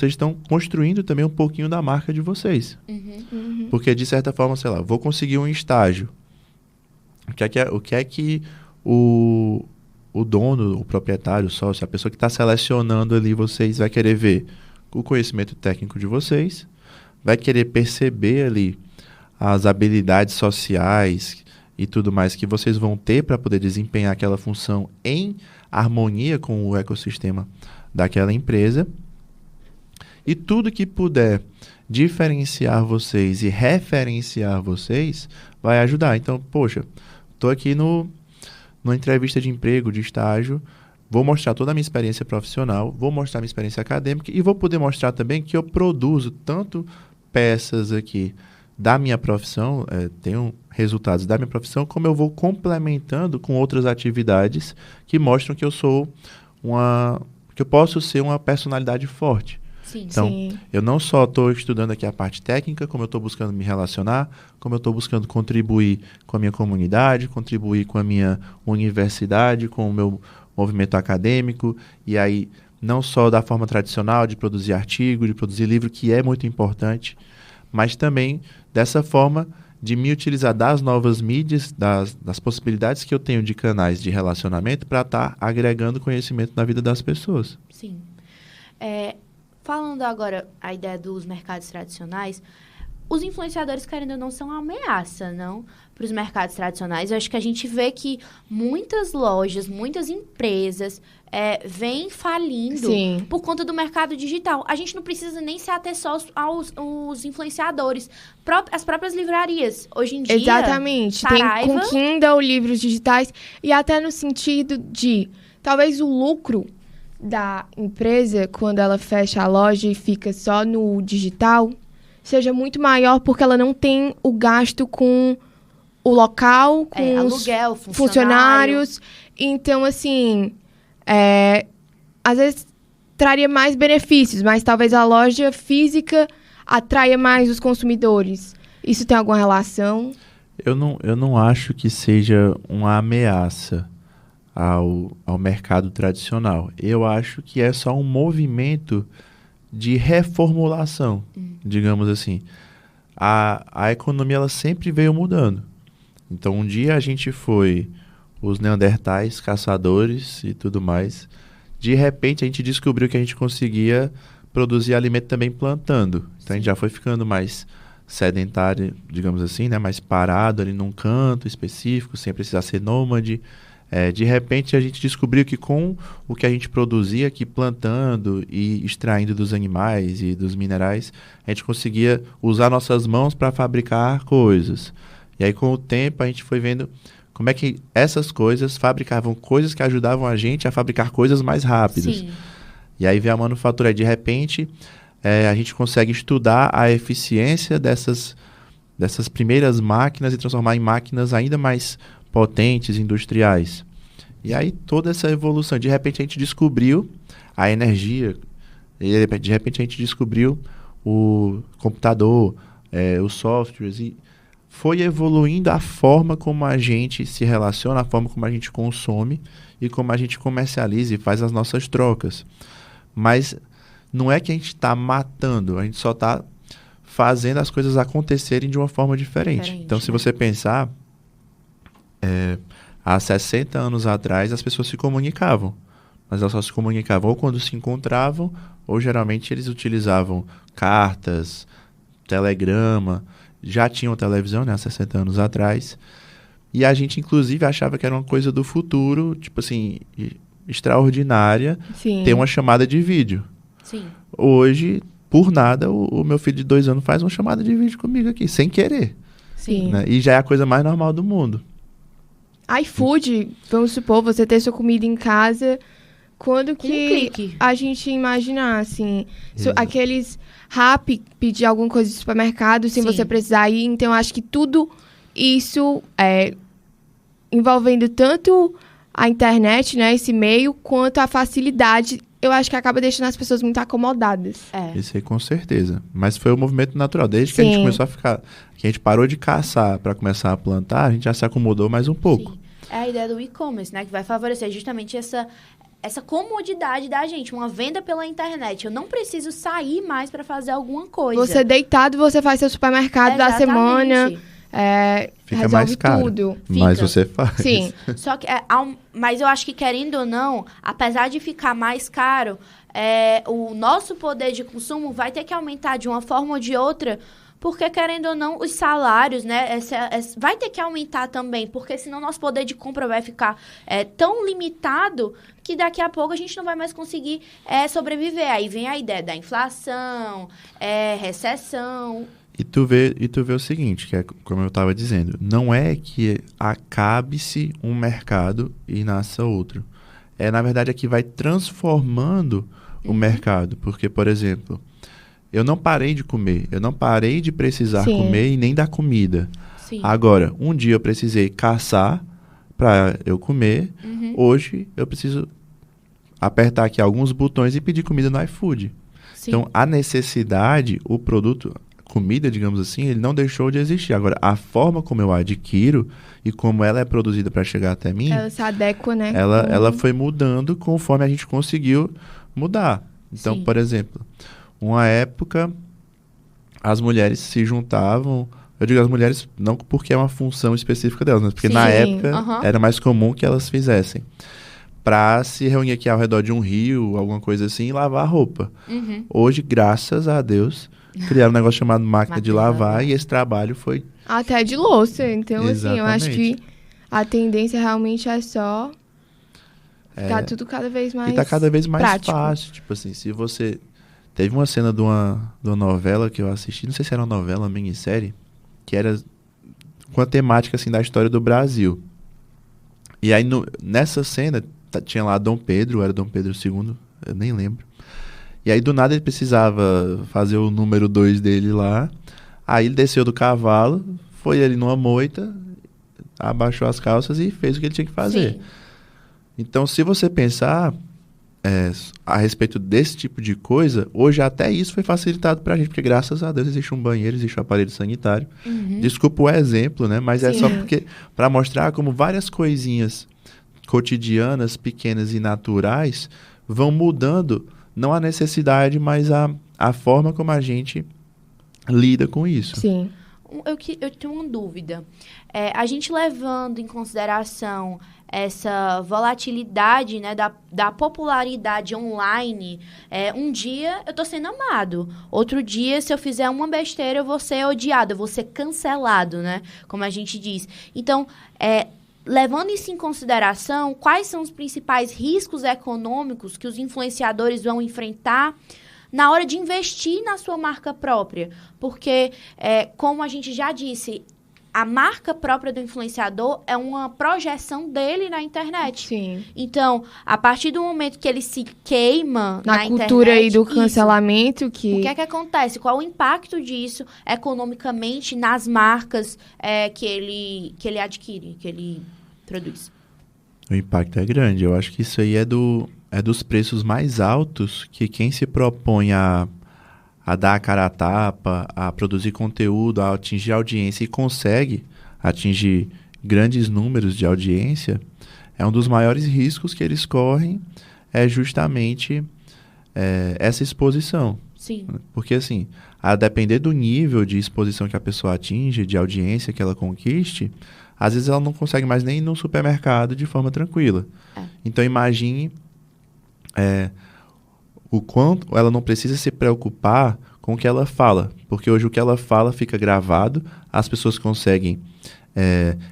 estão construindo também um pouquinho da marca de vocês. Uhum. Porque, de certa forma, sei lá, vou conseguir um estágio. O que é que o dono, o proprietário, o sócio, a pessoa que está selecionando ali vocês vai querer ver? O conhecimento técnico de vocês, vai querer perceber ali as habilidades sociais e tudo mais que vocês vão ter para poder desempenhar aquela função em harmonia com o ecossistema daquela empresa. E tudo que puder diferenciar vocês e referenciar vocês vai ajudar. Então, poxa, estou aqui numa entrevista de emprego, de estágio, vou mostrar toda a minha experiência profissional, vou mostrar minha experiência acadêmica e vou poder mostrar também que eu produzo tanto peças aqui da minha profissão, tenho resultados da minha profissão, como eu vou complementando com outras atividades que mostram que que eu posso ser uma personalidade forte. Sim. Então, Sim. eu não só estou estudando aqui a parte técnica, como eu estou buscando me relacionar, como eu estou buscando contribuir com a minha comunidade, contribuir com a minha universidade, com o meu movimento acadêmico, e aí não só da forma tradicional de produzir artigo, de produzir livro, que é muito importante, mas também dessa forma de me utilizar das novas mídias, das possibilidades que eu tenho de canais de relacionamento para estar agregando conhecimento na vida das pessoas. Sim. Falando agora a ideia dos mercados tradicionais, os influenciadores, querendo ou não, são uma ameaça, não? Para os mercados tradicionais. Eu acho que a gente vê que muitas lojas, muitas empresas vêm falindo Sim. por conta do mercado digital. A gente não precisa nem se ater só aos influenciadores. As próprias livrarias, hoje em dia... Exatamente. Saraiva, tem com Kindle, livros digitais, e até no sentido de, talvez o lucro da empresa, quando ela fecha a loja e fica só no digital, seja muito maior porque ela não tem o gasto com o local, com os aluguel, funcionários. Então, assim, às vezes traria mais benefícios, mas talvez a loja física atraia mais os consumidores. Isso tem alguma relação? Eu não acho que seja uma ameaça ao mercado tradicional. Eu acho que é só um movimento de reformulação, digamos assim. A economia ela sempre veio mudando. Então, um dia a gente foi os neandertais, caçadores e tudo mais. de repente a gente descobriu que a gente conseguia produzir alimento também plantando. Então a gente já foi ficando mais sedentário, digamos assim, né? Mais parado ali num canto específico, sem precisar ser nômade. De repente a gente descobriu que com o que a gente produzia aqui plantando e extraindo dos animais e dos minerais, a gente conseguia usar nossas mãos para fabricar coisas. E aí com o tempo a gente foi vendo como é que essas coisas fabricavam coisas que ajudavam a gente a fabricar coisas mais rápidas. Sim. E aí vem a manufatura. De repente a gente consegue estudar a eficiência dessas primeiras máquinas e transformar em máquinas ainda mais potentes, industriais. E aí toda essa evolução, de repente a gente descobriu a energia, de repente a gente descobriu o computador, os softwares, e foi evoluindo a forma como a gente se relaciona, a forma como a gente consome e como a gente comercializa e faz as nossas trocas. Mas não é que a gente está matando, a gente só está fazendo as coisas acontecerem de uma forma diferente. Então, se você pensar, há 60 anos atrás, as pessoas se comunicavam. Mas elas só se comunicavam ou quando se encontravam, ou geralmente eles utilizavam cartas, telegrama, já tinham televisão, né, há 60 anos atrás. E a gente, inclusive, achava que era uma coisa do futuro, tipo assim, extraordinária, Sim. ter uma chamada de vídeo. Sim. Hoje, por nada, o meu filho de 2 anos faz uma chamada de vídeo comigo aqui, sem querer. Sim. Né? E já é a coisa mais normal do mundo. iFood, vamos supor, você ter sua comida em casa, quando Com que um clique. a gente imaginar, assim, aqueles Rappi, pedir alguma coisa de supermercado sem Sim. você precisar ir. Então, eu acho que tudo isso, envolvendo tanto a internet, né, esse meio, quanto a facilidade, eu acho que acaba deixando as pessoas muito acomodadas. Isso aí com certeza. Mas foi um movimento natural. Desde que a gente começou a ficar... Que a gente parou de caçar para começar a plantar, a gente já se acomodou mais um pouco. Sim. É a ideia do e-commerce, né? Que vai favorecer justamente essa comodidade da gente. Uma venda pela internet. Eu não preciso sair mais para fazer alguma coisa. Você deitado, você faz seu supermercado da semana, Fica resolve mais caro, tudo. mas você faz. Sim. Só que, mas eu acho que, querendo ou não, apesar de ficar mais caro, o nosso poder de consumo vai ter que aumentar de uma forma ou de outra, porque, querendo ou não, os salários, né, vai ter que aumentar também, porque senão nosso poder de compra vai ficar tão limitado que daqui a pouco a gente não vai mais conseguir sobreviver. Aí vem a ideia da inflação, recessão. E tu vê o seguinte, que é como eu estava dizendo, não é que acabe-se um mercado e nasça outro. Na verdade, é que vai transformando o mercado. Porque, por exemplo, eu não parei de comer, eu não parei de precisar comer e nem da comida. Sim. Agora, um dia eu precisei caçar para eu comer, hoje eu preciso apertar aqui alguns botões e pedir comida no iFood. Sim. Então, a necessidade, o produto, comida, digamos assim, ele não deixou de existir. Agora, a forma como eu adquiro e como ela é produzida para chegar até mim, Ela se adequa, né? ela foi mudando conforme a gente conseguiu mudar. Então, Sim. por exemplo, uma época, as mulheres se juntavam. Eu digo as mulheres não porque é uma função específica delas, mas porque na época era mais comum que elas fizessem. Para se reunir aqui ao redor de um rio, alguma coisa assim, e lavar a roupa. Hoje, graças a Deus, criaram um negócio chamado máquina de lavar e esse trabalho foi... Até de louça. Então, Exatamente. assim, eu acho que a tendência realmente é só ficar tudo cada vez mais E tá cada vez mais prático. fácil. Tipo assim, se você... Teve uma cena de uma novela que eu assisti, não sei se era uma novela, uma minissérie, que era com a temática assim, da história do Brasil. E aí, nessa cena, tinha lá Dom Pedro, era Dom Pedro II, eu nem lembro. E aí, do nada, ele precisava fazer o número 2 dele lá. Aí ele desceu do cavalo, foi ali numa moita, abaixou as calças e fez o que ele tinha que fazer. Sim. Então, se você pensar a respeito desse tipo de coisa, hoje até isso foi facilitado pra gente, porque graças a Deus existe um banheiro, existe um aparelho sanitário. Desculpa o exemplo, né? Mas é só porque para mostrar como várias coisinhas cotidianas, pequenas e naturais vão mudando, não a necessidade, mas a forma como a gente lida com isso. Sim. eu tenho uma dúvida. A gente levando em consideração essa volatilidade, né, da popularidade online, um dia eu tô sendo amado, outro dia, se eu fizer uma besteira, eu vou ser odiado, eu vou ser cancelado, né, como a gente diz. Então, levando isso em consideração, quais são os principais riscos econômicos que os influenciadores vão enfrentar na hora de investir na sua marca própria? Porque, como a gente já disse, a marca própria do influenciador é uma projeção dele na internet. Sim. Então, a partir do momento que ele se queima na internet... Na cultura aí do cancelamento, o que é que acontece? Qual o impacto disso economicamente nas marcas que ele adquire, que ele produz? O impacto é grande. Eu acho que isso aí é dos preços mais altos que quem se propõe a dar a cara a tapa, a produzir conteúdo, a atingir audiência e consegue atingir grandes números de audiência, é um dos maiores riscos que eles correm, é justamente essa exposição. Sim. Porque, assim, a depender do nível de exposição que a pessoa atinge, de audiência que ela conquiste, às vezes ela não consegue mais nem ir no supermercado de forma tranquila. Então, imagine o quanto ela não precisa se preocupar com o que ela fala, porque hoje o que ela fala fica gravado, as pessoas conseguem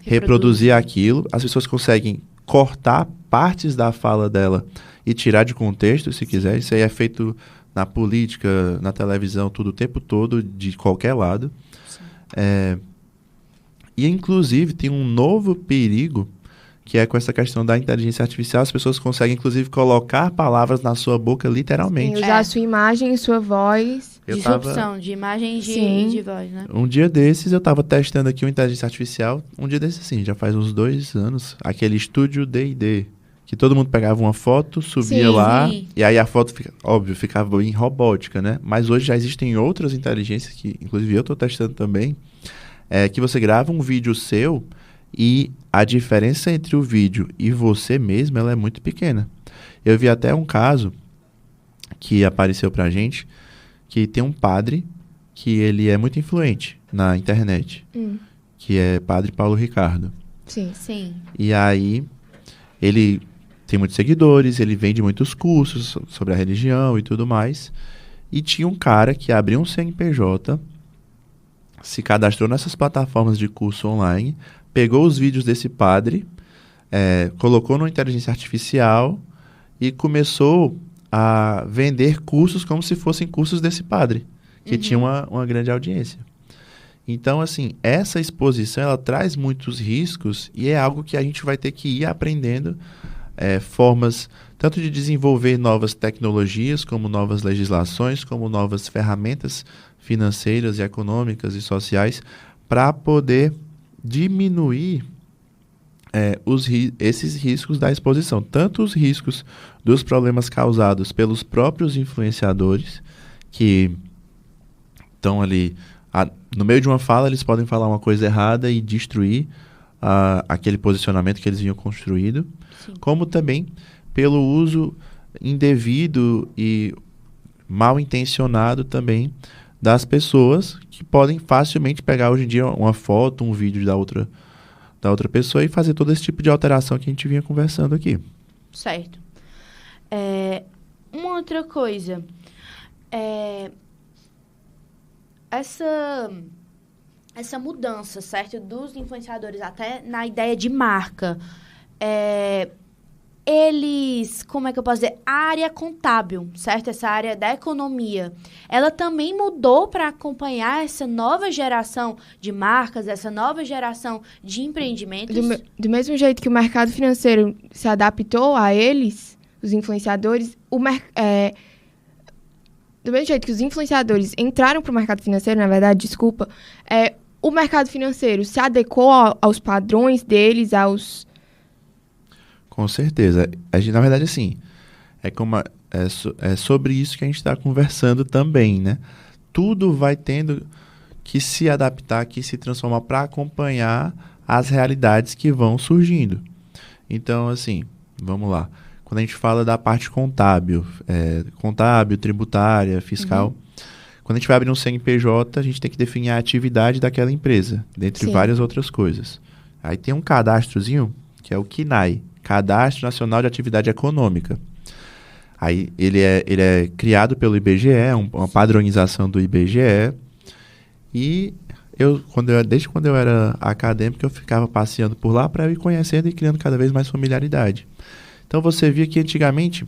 reproduzir aquilo, as pessoas conseguem cortar partes da fala dela e tirar de contexto, se quiser. Isso aí é feito na política, na televisão, tudo o tempo todo, de qualquer lado. E, inclusive, tem um novo perigo, que é com essa questão da inteligência artificial. As pessoas conseguem, inclusive, colocar palavras na sua boca, literalmente. Sim, usar a sua imagem e sua voz. Disrupção de imagem e de voz, né? Um dia desses, eu estava testando aqui uma inteligência artificial. Um dia desses, sim, já faz uns 2 anos. Aquele estúdio D&D, que todo mundo pegava uma foto, subia lá, e aí a foto, ficava bem robótica, né? Mas hoje já existem outras inteligências, que inclusive eu estou testando também, que você grava um vídeo seu e a diferença entre o vídeo e você mesmo, ela é muito pequena. Eu vi até um caso que apareceu pra gente, que tem um padre que ele é muito influente na internet, que é Padre Paulo Ricardo. Sim. Sim. E aí, ele tem muitos seguidores, ele vende muitos cursos sobre a religião e tudo mais. E tinha um cara que abriu um CNPJ, se cadastrou nessas plataformas de curso online, pegou os vídeos desse padre, colocou numa inteligência artificial e começou a vender cursos como se fossem cursos desse padre, que tinha uma grande audiência. Então, assim, essa exposição, ela traz muitos riscos e é algo que a gente vai ter que ir aprendendo formas tanto de desenvolver novas tecnologias, como novas legislações, como novas ferramentas financeiras e econômicas e sociais, para poder diminuir esses riscos da exposição. Tanto os riscos dos problemas causados pelos próprios influenciadores, que estão ali, no meio de uma fala, eles podem falar uma coisa errada e destruir aquele posicionamento que eles vinham construído, como também pelo uso indevido e mal intencionado também das pessoas, que podem facilmente pegar hoje em dia uma foto, um vídeo da outra pessoa e fazer todo esse tipo de alteração que a gente vinha conversando aqui. Certo. Uma outra coisa. Essa mudança, certo, dos influenciadores até na ideia de marca, eles, como é que eu posso dizer, a área contábil, certo? Essa área da economia, ela também mudou para acompanhar essa nova geração de marcas, essa nova geração de empreendimentos? Do mesmo jeito que o mercado financeiro se adaptou a eles, os influenciadores, do mesmo jeito que os influenciadores entraram para o mercado financeiro, na verdade, o mercado financeiro se adequou aos padrões deles, Com certeza. Na verdade, assim, é sobre isso que a gente está conversando também, né? Tudo vai tendo que se adaptar, que se transformar para acompanhar as realidades que vão surgindo. Então, assim, vamos lá. Quando a gente fala da parte contábil, tributária, fiscal, quando a gente vai abrir um CNPJ, a gente tem que definir a atividade daquela empresa, dentre Sim. várias outras coisas. Aí tem um cadastrozinho, que é o CNAE, Cadastro Nacional de Atividade Econômica. Aí ele é criado pelo IBGE, uma padronização do IBGE. E desde quando eu era acadêmico, eu ficava passeando por lá para ir conhecendo e criando cada vez mais familiaridade. Então você via que antigamente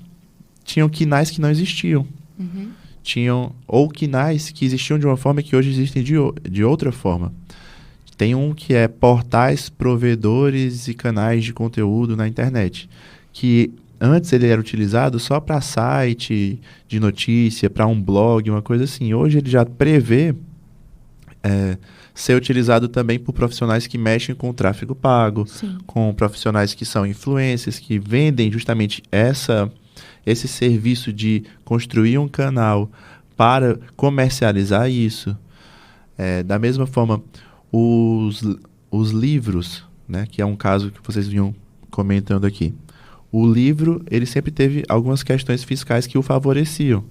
tinham CNAEs que não existiam. Ou CNAEs que existiam de uma forma que hoje existem de outra forma. Tem um que é portais, provedores e canais de conteúdo na internet, que antes ele era utilizado só para site de notícia, para um blog, uma coisa assim. Hoje ele já prevê ser utilizado também por profissionais que mexem com o tráfego pago, Sim. com profissionais que são influencers, que vendem justamente esse serviço de construir um canal para comercializar isso. Da mesma forma, os livros, né, que é um caso que vocês vinham comentando aqui. O livro, ele sempre teve algumas questões fiscais que o favoreciam.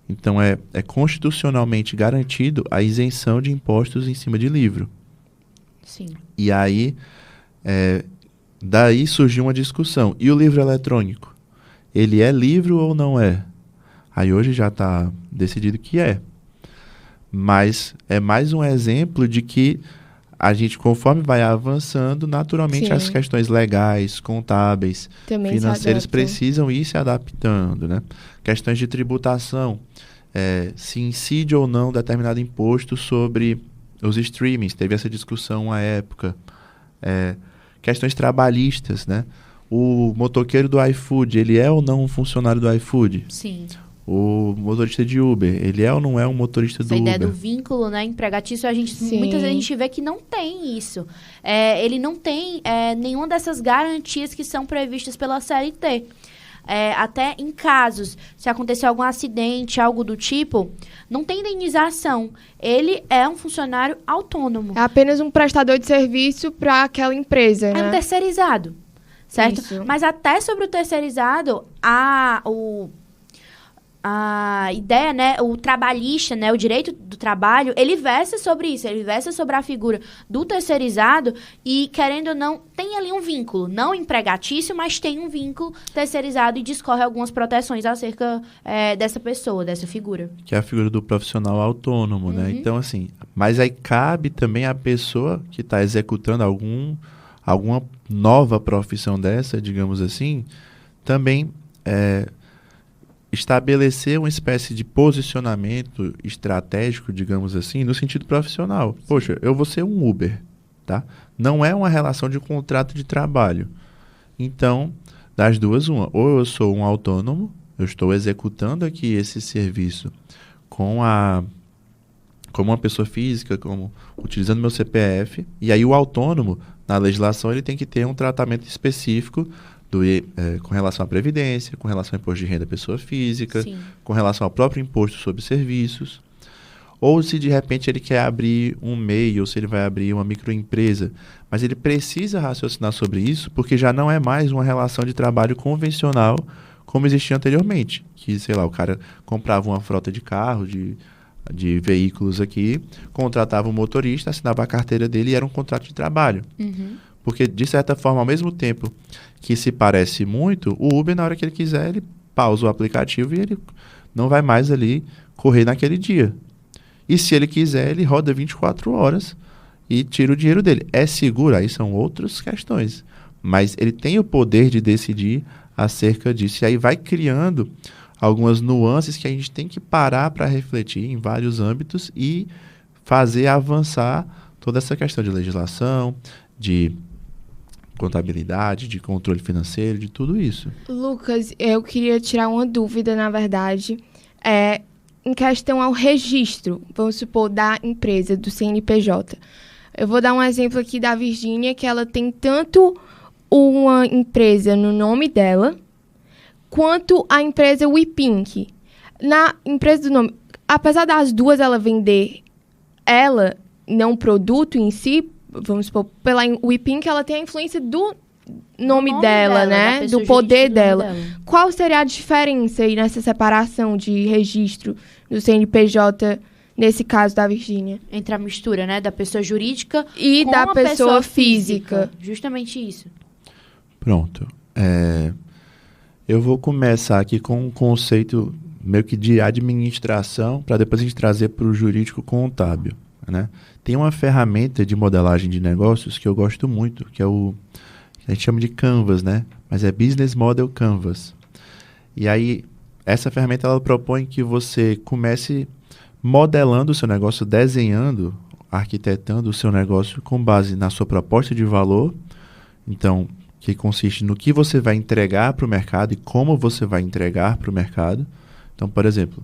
Então, é constitucionalmente garantido a isenção de impostos em cima de livro. Sim. E aí, daí surgiu uma discussão. E o livro eletrônico? Ele é livro ou não é? Aí hoje já está decidido que é. Mas é mais um exemplo de que a gente, conforme vai avançando, naturalmente Sim. as questões legais, contábeis, Também financeiras se adaptam. precisam ir se adaptando, né? Questões de tributação, se incide ou não determinado imposto sobre os streamings, teve essa discussão à época. Questões trabalhistas, né? O motoqueiro do iFood, ele é ou não um funcionário do iFood? Sim. O motorista de Uber, ele é ou não é um motorista Essa do ideia Uber? do vínculo, né, empregatício, Sim. muitas vezes a gente vê que não tem isso. Ele não tem nenhuma dessas garantias que são previstas pela CLT. Até em casos, se acontecer algum acidente, algo do tipo, não tem indenização. Ele é um funcionário autônomo. É apenas um prestador de serviço para aquela empresa, É né? um terceirizado, certo? Isso. Mas até sobre o terceirizado, a ideia, né, o trabalhista, né, o direito do trabalho, ele versa sobre isso, ele versa sobre a figura do terceirizado e, querendo ou não, tem ali um vínculo, não empregatício, mas tem um vínculo terceirizado e discorre algumas proteções acerca dessa pessoa, dessa figura. Que é a figura do profissional autônomo, né? Então, assim, mas aí cabe também à pessoa que está executando alguma nova profissão dessa, digamos assim, também estabelecer uma espécie de posicionamento estratégico, digamos assim, no sentido profissional. Poxa, eu vou ser um Uber, tá? Não é uma relação de contrato de trabalho. Então, das duas, uma. Ou eu sou um autônomo, eu estou executando aqui esse serviço como uma pessoa física, utilizando meu CPF, e aí o autônomo, na legislação, ele tem que ter um tratamento específico com relação à previdência, com relação ao imposto de renda da pessoa física, Sim. com relação ao próprio imposto sobre serviços. Ou se de repente ele quer abrir um MEI, ou se ele vai abrir uma microempresa, mas ele precisa raciocinar sobre isso, porque já não é mais uma relação de trabalho convencional como existia anteriormente. Que, sei lá, o cara comprava uma frota de carro, de veículos aqui, contratava um motorista, assinava a carteira dele e era um contrato de trabalho. Uhum. Porque, de certa forma, ao mesmo tempo que se parece muito, o Uber, na hora que ele quiser, ele pausa o aplicativo e ele não vai mais ali correr naquele dia. E se ele quiser, ele roda 24 horas e tira o dinheiro dele. É seguro? Aí são outras questões. Mas ele tem o poder de decidir acerca disso. E aí vai criando algumas nuances que a gente tem que parar para refletir em vários âmbitos e fazer avançar toda essa questão de legislação, de contabilidade, de controle financeiro, de tudo isso. Lucas, eu queria tirar uma dúvida, na verdade, em questão ao registro, vamos supor, da empresa, do CNPJ. Eu vou dar um exemplo aqui da Virgínia, que ela tem tanto uma empresa no nome dela, quanto a empresa WePink. Na empresa do nome, apesar das duas ela vender ela, não o produto em si, vamos supor, pela WePink, ela tem a influência do nome dela, né? da pessoa Do poder jurídica, do nome dela. Qual seria a diferença aí nessa separação de registro do CNPJ nesse caso da Virgínia. Entre a mistura, né? Da pessoa jurídica E com da a pessoa física. Justamente isso. Pronto. Eu vou começar aqui com um conceito meio que de administração, para depois a gente trazer para o jurídico contábil, né? Tem uma ferramenta de modelagem de negócios que eu gosto muito, que é a gente chama de Canvas, né? Mas é Business Model Canvas. E aí, essa ferramenta ela propõe que você comece modelando o seu negócio, desenhando, arquitetando o seu negócio com base na sua proposta de valor. Então, que consiste no que você vai entregar para o mercado e como você vai entregar para o mercado. Então, por exemplo,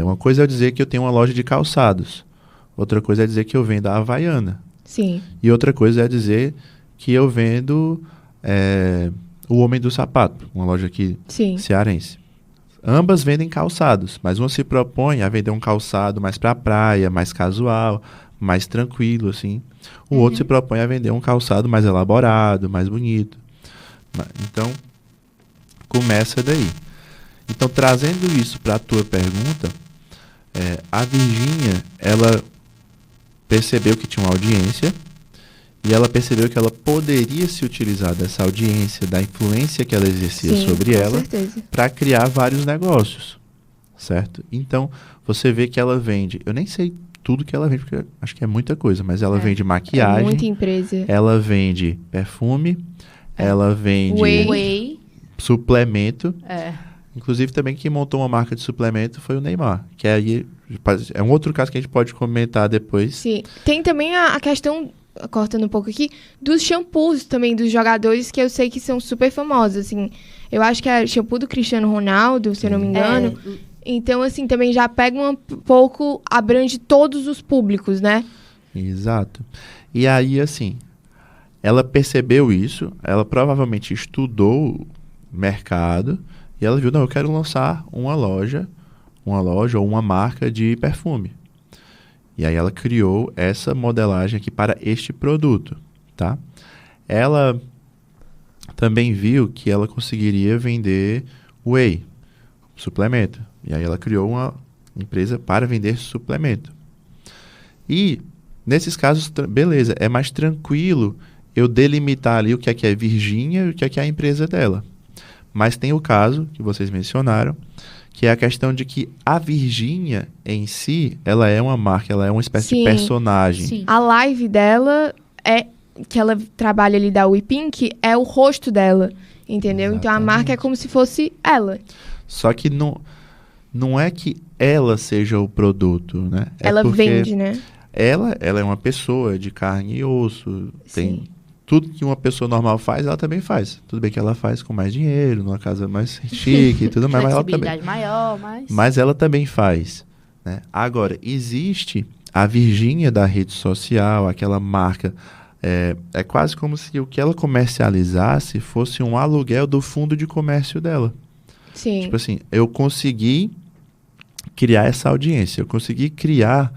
uma coisa é dizer que eu tenho uma loja de calçados. Outra coisa é dizer que eu vendo a Havaiana. Sim. E outra coisa é dizer que eu vendo o Homem do Sapato, uma loja aqui cearense. Ambas vendem calçados, mas uma se propõe a vender um calçado mais para a praia, mais casual, mais tranquilo, assim. O outro se propõe a vender um calçado mais elaborado, mais bonito. Então, começa daí. Então, trazendo isso para a tua pergunta, a Virgínia, ela percebeu que tinha uma audiência e ela percebeu que ela poderia se utilizar dessa audiência, da influência que ela exercia sobre ela, para criar vários negócios, certo? Então, você vê que ela vende, eu nem sei tudo que ela vende, porque acho que é muita coisa, mas ela vende maquiagem, muita empresa. Ela vende perfume, ela vende Whey. suplemento. Inclusive, também quem montou uma marca de suplemento foi o Neymar, que aí é um outro caso que a gente pode comentar depois. Sim. Tem também a questão, cortando um pouco aqui, dos shampoos também dos jogadores, que eu sei que são super famosos, assim. Eu acho que é shampoo do Cristiano Ronaldo, se eu não me engano. Então, assim, também já pega um pouco, abrange todos os públicos, né? Exato. E aí, assim, ela percebeu isso, ela provavelmente estudou o mercado e ela viu, não, eu quero lançar uma loja ou uma marca de perfume. E aí ela criou essa modelagem aqui para este produto, tá? Ela também viu que ela conseguiria vender whey, suplemento. E aí ela criou uma empresa para vender suplemento. E nesses casos, beleza, é mais tranquilo eu delimitar ali o que é Virgínia e o que é a empresa dela. Mas tem o caso que vocês mencionaram, que é a questão de que a Virgínia em si, ela é uma marca, ela é uma espécie de personagem. Sim. A live dela que ela trabalha ali da WePink, é o rosto dela, entendeu? Exatamente. Então a marca é como se fosse ela. Só que não é que ela seja o produto, né? Ela vende, né? Ela é uma pessoa de carne e osso, tem tudo que uma pessoa normal faz, ela também faz. Tudo bem que ela faz com mais dinheiro, numa casa mais chique e tudo mais, mas ela também. Maior, mas ela também faz, né? Agora, existe a Virgínia da rede social, aquela marca. É quase como se o que ela comercializasse fosse um aluguel do fundo de comércio dela. Sim. Tipo assim, eu consegui criar essa audiência, eu consegui criar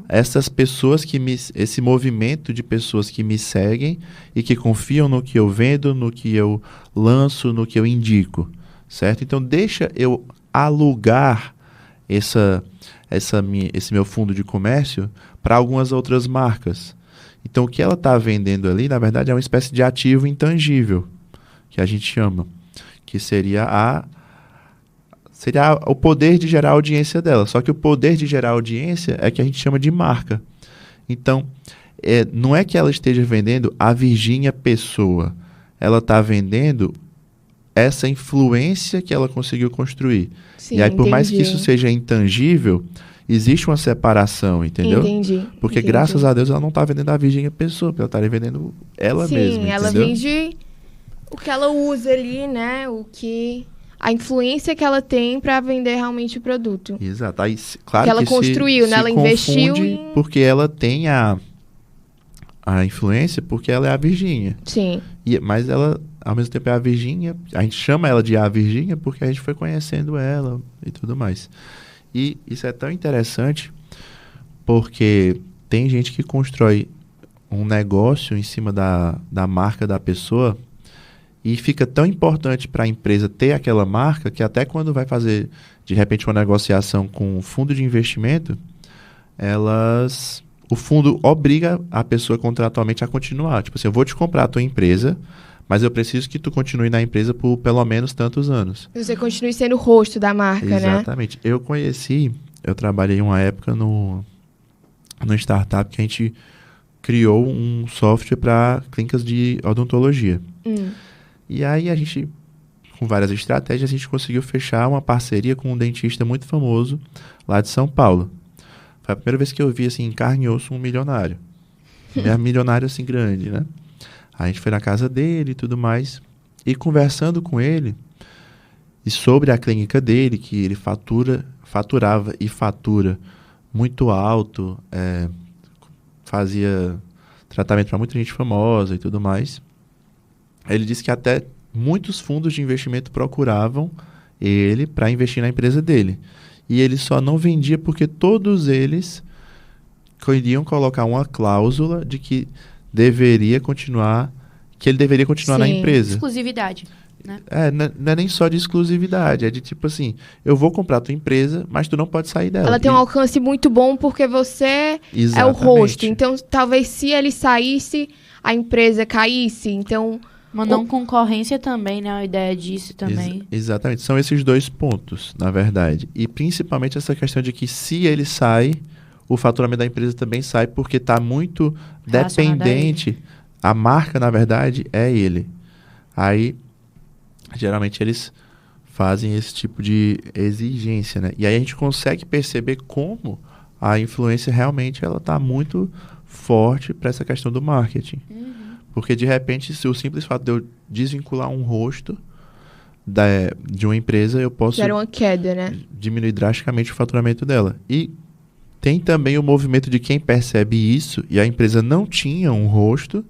essas pessoas esse movimento de pessoas que me seguem e que confiam no que eu vendo, no que eu lanço, no que eu indico, certo? Então, deixa eu alugar esse meu fundo de comércio para algumas outras marcas. Então, o que ela está vendendo ali, na verdade, é uma espécie de ativo intangível, que a gente chama, que seria o poder de gerar audiência dela. Só que o poder de gerar audiência é que a gente chama de marca. Então, não é que ela esteja vendendo a Virgínia pessoa. Ela está vendendo essa influência que ela conseguiu construir. Sim, e aí, por mais que isso seja intangível, existe uma separação, entendeu? Entendi. Porque, graças a Deus, ela não está vendendo a Virgínia pessoa, porque ela está vendendo ela mesma, Sim, ela entendeu? vende o que ela usa ali, né? A influência que ela tem para vender realmente o produto. Exato. Aí, claro que ela construiu, né? Ela investiu porque ela tem a influência, porque ela é a Virgínia. Sim. Mas ela, ao mesmo tempo, é a Virgínia. A gente chama ela de a Virgínia porque a gente foi conhecendo ela e tudo mais. E isso é tão interessante porque tem gente que constrói um negócio em cima da marca da pessoa e fica tão importante para a empresa ter aquela marca que até quando vai fazer, de repente, uma negociação com um fundo de investimento, o fundo obriga a pessoa contratualmente a continuar. Tipo assim, eu vou te comprar a tua empresa, mas eu preciso que tu continue na empresa por pelo menos tantos anos. Você continue sendo o rosto da marca, né? Exatamente. Eu trabalhei uma época no startup que a gente criou um software para clínicas de odontologia. E aí a gente, com várias estratégias, a gente conseguiu fechar uma parceria com um dentista muito famoso lá de São Paulo. Foi a primeira vez que eu vi, assim, em carne e osso, um milionário. Milionário, assim, grande, né? A gente foi na casa dele e tudo mais. E conversando com ele, e sobre a clínica dele, que ele faturava e fatura muito alto, fazia tratamento para muita gente famosa e tudo mais. Ele disse que até muitos fundos de investimento procuravam ele para investir na empresa dele. E ele só não vendia porque todos eles queriam colocar uma cláusula de que ele deveria continuar na empresa. Exclusividade, né? Não é nem só de exclusividade, é de tipo assim, eu vou comprar a tua empresa, mas tu não pode sair dela. Ela tem um alcance muito bom porque você é o rosto. Então, talvez se ele saísse, a empresa caísse. Então... Uma não concorrência também, né? A ideia disso também. Exatamente. São esses dois pontos, na verdade. E principalmente essa questão de que se ele sai, o faturamento da empresa também sai, porque está muito dependente. A marca, na verdade, é ele. Aí, geralmente, eles fazem esse tipo de exigência, né? E aí a gente consegue perceber como a influência realmente ela está muito forte para essa questão do marketing. Porque, de repente, se o simples fato de eu desvincular um rosto de uma empresa, eu posso... Gera uma queda, né? Diminuir drasticamente o faturamento dela. E tem também o movimento de quem percebe isso, e a empresa não tinha um rosto,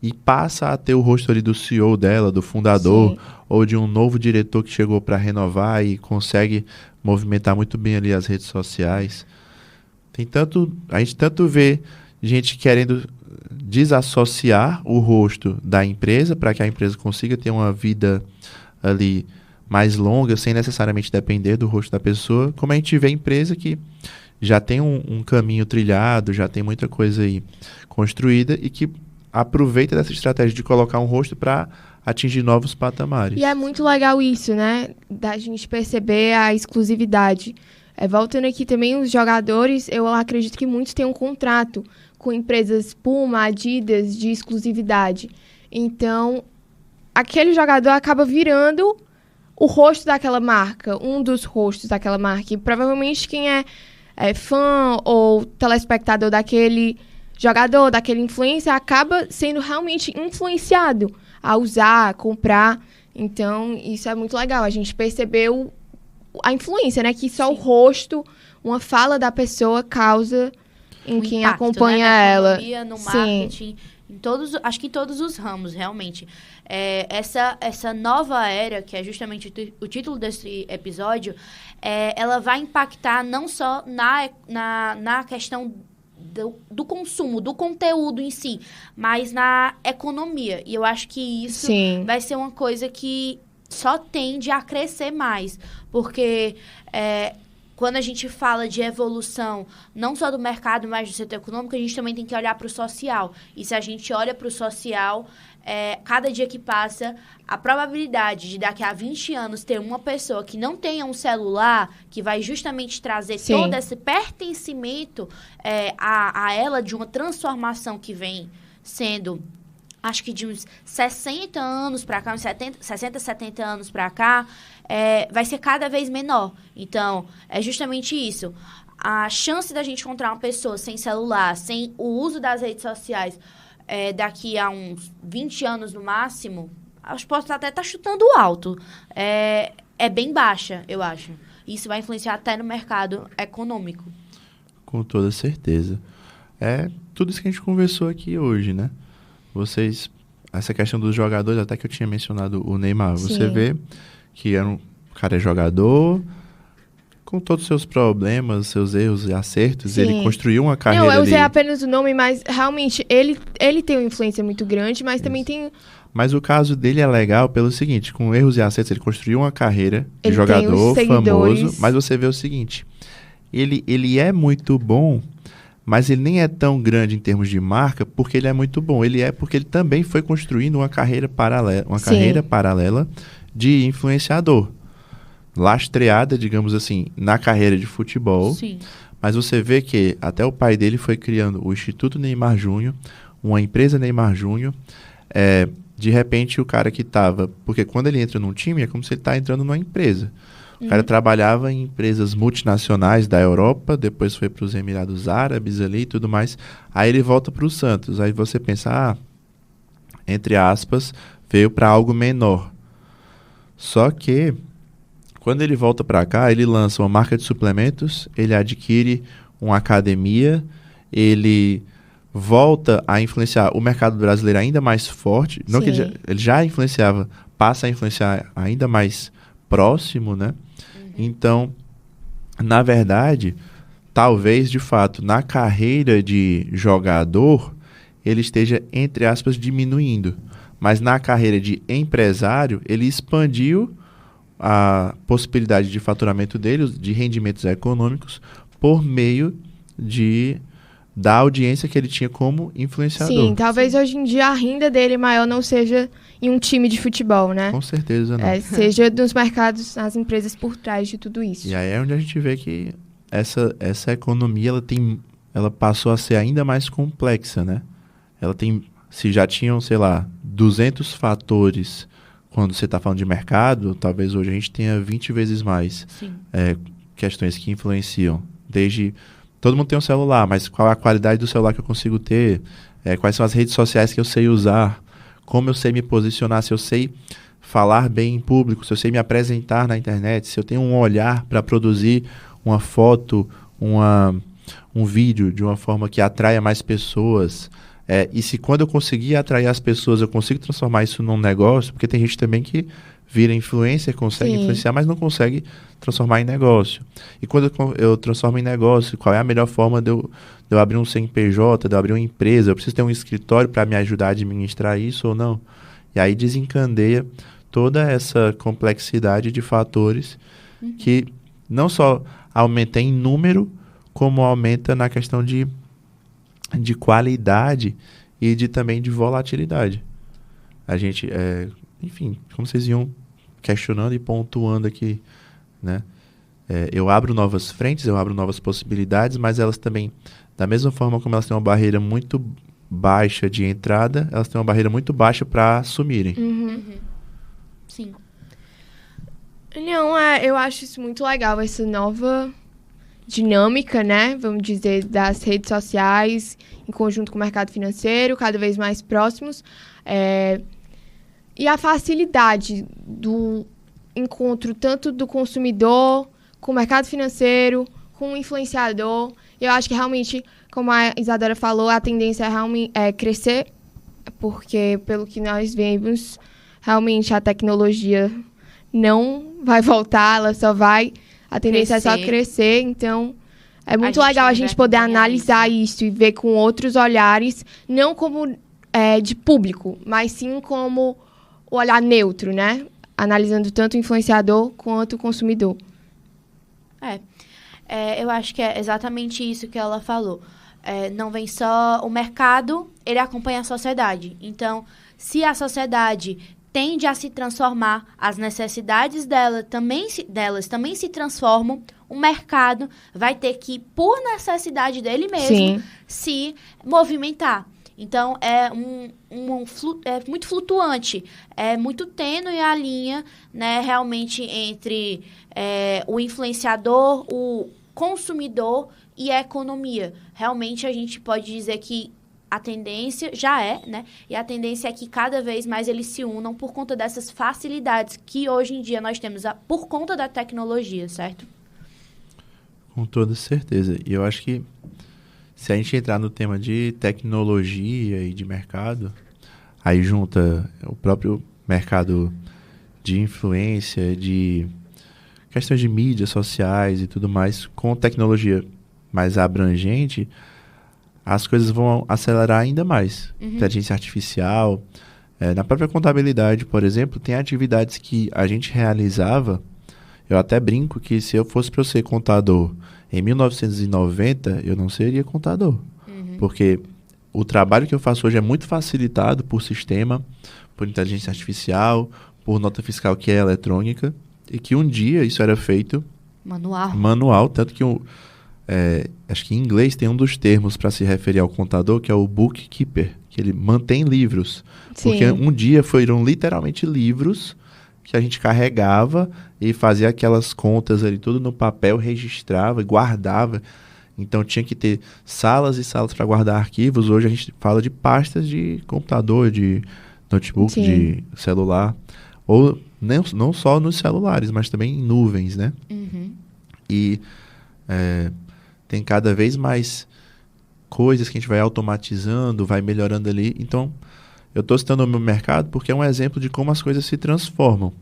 e passa a ter o rosto ali do CEO dela, do fundador, ou de um novo diretor que chegou para renovar e consegue movimentar muito bem ali as redes sociais. A gente tanto vê gente querendo desassociar o rosto da empresa para que a empresa consiga ter uma vida ali mais longa, sem necessariamente depender do rosto da pessoa, como a gente vê empresa que já tem um caminho trilhado, já tem muita coisa aí construída e que aproveita dessa estratégia de colocar um rosto para atingir novos patamares. E é muito legal isso, né? Da gente perceber a exclusividade. Voltando aqui também, os jogadores, eu acredito que muitos têm um contrato com empresas Puma, Adidas, de exclusividade. Então, aquele jogador acaba virando o rosto daquela marca, um dos rostos daquela marca. E provavelmente quem é fã ou telespectador daquele jogador, daquele influencer, acaba sendo realmente influenciado a usar, a comprar. Então, isso é muito legal. A gente percebeu a influência, né? Que só o rosto, uma fala da pessoa causa em quem impacto, acompanha né? ela. Na economia, no marketing, acho que em todos os ramos, realmente. Essa nova era, que é justamente o título desse episódio, ela vai impactar não só na questão do consumo, do conteúdo em si, mas na economia. E eu acho que isso vai ser uma coisa que só tende a crescer mais. Porque quando a gente fala de evolução, não só do mercado, mas do setor econômico, a gente também tem que olhar para o social. E se a gente olha para o social, cada dia que passa, a probabilidade de daqui a 20 anos ter uma pessoa que não tenha um celular, que vai justamente trazer todo esse pertencimento a ela, de uma transformação que vem sendo, acho que de uns 60 anos para cá, uns 60, 70 anos para cá, vai ser cada vez menor. Então, é justamente isso. A chance da gente encontrar uma pessoa sem celular, sem o uso das redes sociais, daqui a uns 20 anos no máximo, acho que posso até estar chutando alto. É bem baixa, eu acho. Isso vai influenciar até no mercado econômico. Com toda certeza. É tudo isso que a gente conversou aqui hoje, né? Essa questão dos jogadores, até que eu tinha mencionado o Neymar, você vê que o cara é jogador, com todos os seus problemas, seus erros e acertos, ele construiu uma carreira ali. Não, eu usei apenas o nome, mas realmente ele tem uma influência muito grande, mas também tem... Mas o caso dele é legal pelo seguinte, com erros e acertos, ele construiu uma carreira de jogador famoso, mas você vê o seguinte, ele é muito bom mas ele nem é tão grande em termos de marca porque ele é muito bom. Ele é porque ele também foi construindo uma carreira paralela de influenciador. Lastreada, digamos assim, na carreira de futebol. Sim. Mas você vê que até o pai dele foi criando o Instituto Neymar Júnior, uma empresa Neymar Júnior. De repente, o cara que estava... Porque quando ele entra num time, é como se ele está entrando numa empresa. O cara trabalhava em empresas multinacionais da Europa, depois foi para os Emirados Árabes ali e tudo mais. Aí ele volta para o Santos. Aí você pensa, entre aspas, veio para algo menor. Só que, quando ele volta para cá, ele lança uma marca de suplementos, ele adquire uma academia, ele volta a influenciar o mercado brasileiro ainda mais forte. Não que ele já influenciava, passa a influenciar ainda mais próximo, né? Então, na verdade, talvez, de fato, na carreira de jogador, ele esteja, entre aspas, diminuindo. Mas na carreira de empresário, ele expandiu a possibilidade de faturamento dele, de rendimentos econômicos, por meio da audiência que ele tinha como influenciador. Sim, talvez hoje em dia a renda dele maior não seja em um time de futebol, né? Com certeza não. Seja nos mercados, nas empresas por trás de tudo isso. E aí é onde a gente vê que essa economia ela passou a ser ainda mais complexa, né? Se já tinham, sei lá, 200 fatores quando você está falando de mercado, talvez hoje a gente tenha 20 vezes mais questões que influenciam. Desde... Todo mundo tem um celular, mas qual é a qualidade do celular que eu consigo ter? Quais são as redes sociais que eu sei usar? Como eu sei me posicionar? Se eu sei falar bem em público? Se eu sei me apresentar na internet? Se eu tenho um olhar para produzir uma foto, um vídeo de uma forma que atraia mais pessoas? E se quando eu conseguir atrair as pessoas, eu consigo transformar isso num negócio? Porque tem gente também que vira influencer, consegue influenciar, mas não consegue transformar em negócio. E quando eu transformo em negócio, qual é a melhor forma de eu abrir um CNPJ, de eu abrir uma empresa? Eu preciso ter um escritório para me ajudar a administrar isso ou não? E aí desencadeia toda essa complexidade de fatores que não só aumenta em número, como aumenta na questão de qualidade e também de volatilidade. A gente, enfim, como vocês iam questionando e pontuando aqui, né? Eu abro novas frentes, eu abro novas possibilidades, mas elas também, da mesma forma como elas têm uma barreira muito baixa de entrada, elas têm uma barreira muito baixa para assumirem. Sim. Não, eu acho isso muito legal, essa nova dinâmica, né? Vamos dizer, das redes sociais, em conjunto com o mercado financeiro, cada vez mais próximos. E a facilidade do encontro tanto do consumidor com o mercado financeiro, com o influenciador. Eu acho que realmente, como a Isadora falou, a tendência é crescer, porque pelo que nós vemos, realmente a tecnologia não vai voltar, ela só vai... A tendência é só crescer, então é muito legal a gente poder analisar isso e ver com outros olhares, não como de público, mas sim como o olhar neutro, né? Analisando tanto o influenciador quanto o consumidor. Eu acho que é exatamente isso que ela falou. Não vem só o mercado, ele acompanha a sociedade. Então, se a sociedade tende a se transformar, as necessidades delas também se transformam, o mercado vai ter que, por necessidade dele mesmo, se movimentar. Então, é muito flutuante, é muito tênue a linha, né, realmente entre o influenciador, o consumidor e a economia. Realmente, a gente pode dizer que a tendência já né? E a tendência é que cada vez mais eles se unam por conta dessas facilidades que hoje em dia nós temos por conta da tecnologia, certo? Com toda certeza. E eu acho que se a gente entrar no tema de tecnologia e de mercado, aí junta o próprio mercado de influência, de questões de mídias sociais e tudo mais, com tecnologia mais abrangente, as coisas vão acelerar ainda mais. Inteligência artificial. Na própria contabilidade, por exemplo, tem atividades que a gente realizava. Eu até brinco que se eu fosse para eu ser contador em 1990, eu não seria contador. Porque o trabalho que eu faço hoje é muito facilitado por sistema, por inteligência artificial, por nota fiscal que é eletrônica, e que um dia isso era feito manual, tanto que acho que em inglês tem um dos termos para se referir ao contador, que é o bookkeeper, que ele mantém livros. Sim. Porque um dia foram literalmente livros que a gente carregava e fazia aquelas contas ali, tudo no papel, registrava, guardava. Então tinha que ter salas e salas para guardar arquivos. Hoje a gente fala de pastas de computador, de notebook, Sim. de celular. Ou não só nos celulares, mas também em nuvens, né? E tem cada vez mais coisas que a gente vai automatizando, vai melhorando ali. Então, eu estou citando o meu mercado porque é um exemplo de como as coisas se transformam.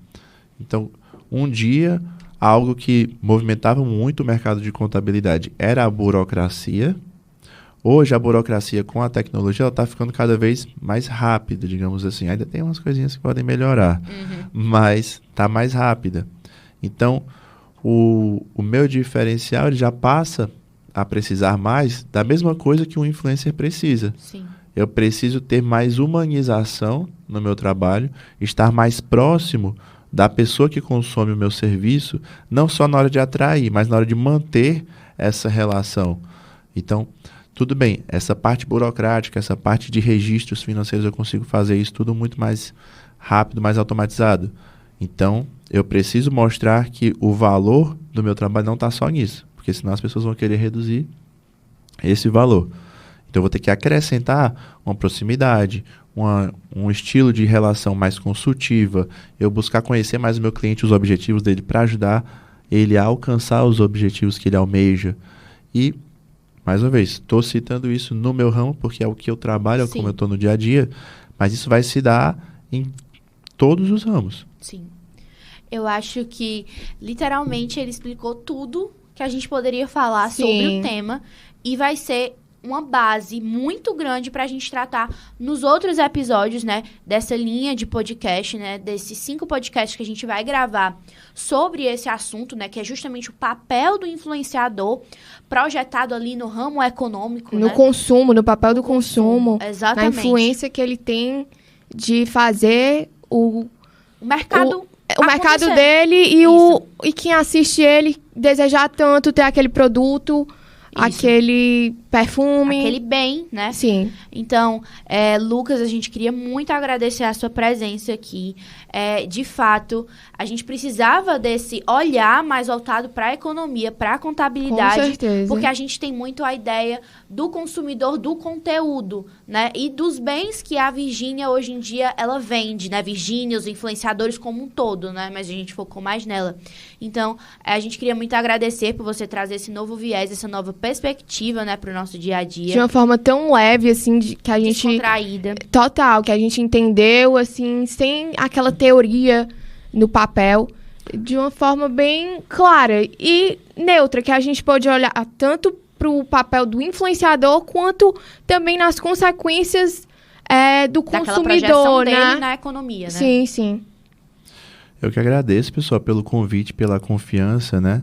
Então, um dia, algo que movimentava muito o mercado de contabilidade era a burocracia. Hoje, a burocracia com a tecnologia está ficando cada vez mais rápida, digamos assim. Ainda tem umas coisinhas que podem melhorar, mas está mais rápida. Então, o meu diferencial ele já passa a precisar mais da mesma coisa que um influencer precisa. Sim. Eu preciso ter mais humanização no meu trabalho, estar mais próximo da pessoa que consome o meu serviço, não só na hora de atrair, mas na hora de manter essa relação. Então, tudo bem, essa parte burocrática, essa parte de registros financeiros, eu consigo fazer isso tudo muito mais rápido, mais automatizado. Então, eu preciso mostrar que o valor do meu trabalho não está só nisso, porque senão as pessoas vão querer reduzir esse valor. Então, eu vou ter que acrescentar uma proximidade, um estilo de relação mais consultiva, eu buscar conhecer mais o meu cliente, os objetivos dele, para ajudar ele a alcançar os objetivos que ele almeja. E, mais uma vez, estou citando isso no meu ramo, porque é o que eu trabalho, é como eu estou no dia a dia, mas isso vai se dar em todos os ramos. Sim. Eu acho que, literalmente, ele explicou tudo que a gente poderia falar sobre o tema e vai ser uma base muito grande para a gente tratar nos outros episódios, né, dessa linha de podcast, né, desses 5 podcasts que a gente vai gravar sobre esse assunto, né, que é justamente o papel do influenciador projetado ali no ramo econômico, no consumo, no papel do consumo, exatamente, na influência que ele tem de fazer o mercado dele e quem assiste ele desejar tanto ter aquele produto, aquele perfume. Aquele bem, né? Sim. Então, Lucas, a gente queria muito agradecer a sua presença aqui. De fato, a gente precisava desse olhar mais voltado para a economia, para a contabilidade. Com certeza. Porque a gente tem muito a ideia do consumidor do conteúdo, né? E dos bens que a Virgínia, hoje em dia, ela vende, né? Virgínia, os influenciadores como um todo, né? Mas a gente focou mais nela. Então, a gente queria muito agradecer por você trazer esse novo viés, essa nova perspectiva, né, pro nosso dia a dia. De uma forma tão leve, assim, que a gente... Descontraída. Total, que a gente entendeu, assim, sem aquela teoria no papel, de uma forma bem clara e neutra, que a gente pode olhar tanto pro papel do influenciador, quanto também nas consequências do consumidor, né? Dele na economia, né? Sim, sim. Eu que agradeço, pessoal, pelo convite, pela confiança, né?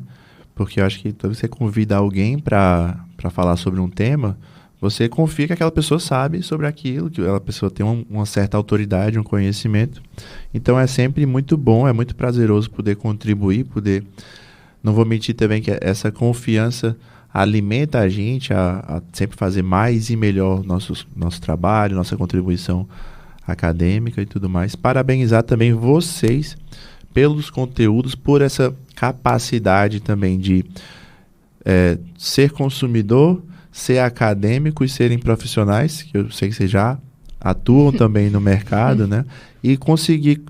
Porque eu acho que quando você convida alguém para falar sobre um tema, você confia que aquela pessoa sabe sobre aquilo, que aquela pessoa tem uma certa autoridade, um conhecimento. Então é sempre muito bom, é muito prazeroso poder contribuir, Não vou mentir também que essa confiança alimenta a gente a sempre fazer mais e melhor nosso trabalho, nossa contribuição acadêmica e tudo mais. Parabenizar também vocês pelos conteúdos, por essa capacidade também de ser consumidor, ser acadêmico e serem profissionais, que eu sei que vocês já atuam também no mercado, né? E conseguir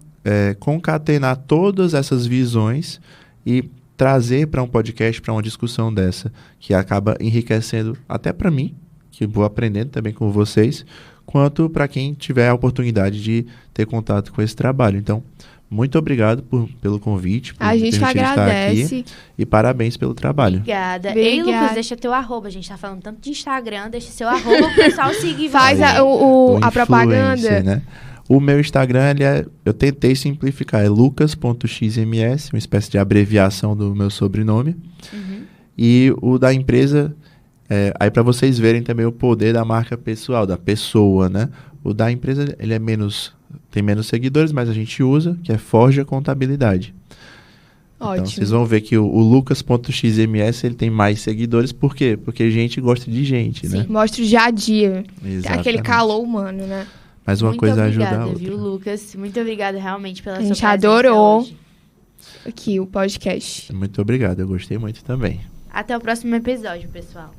concatenar todas essas visões e trazer para um podcast, para uma discussão dessa, que acaba enriquecendo até para mim, que vou aprendendo também com vocês, quanto para quem tiver a oportunidade de ter contato com esse trabalho. Então, muito obrigado pelo convite. A gente que agradece. Estar aqui, e parabéns pelo trabalho. Obrigada. Ei, Lucas, deixa teu arroba. A gente tá falando tanto de Instagram. Deixa seu arroba pro pessoal seguir. Faz a propaganda. Né? O meu Instagram, eu tentei simplificar, é lucas.xms, uma espécie de abreviação do meu sobrenome. E o da empresa, aí para vocês verem também o poder da marca pessoal, da pessoa, né? O da empresa, ele tem menos seguidores, mas a gente usa, que é Forja Contabilidade. Ótimo. Então, vocês vão ver que o lucas.xms, ele tem mais seguidores. Por quê? Porque a gente gosta de gente, né? Mostra o dia a dia. Exatamente. Aquele calor humano, né? Mas uma Muito coisa obrigada, ajuda a outra. viu, Lucas? Muito obrigada realmente pela A sua gente presença adorou hoje. aqui o podcast. Muito obrigado, eu gostei muito também. Até o próximo episódio, pessoal.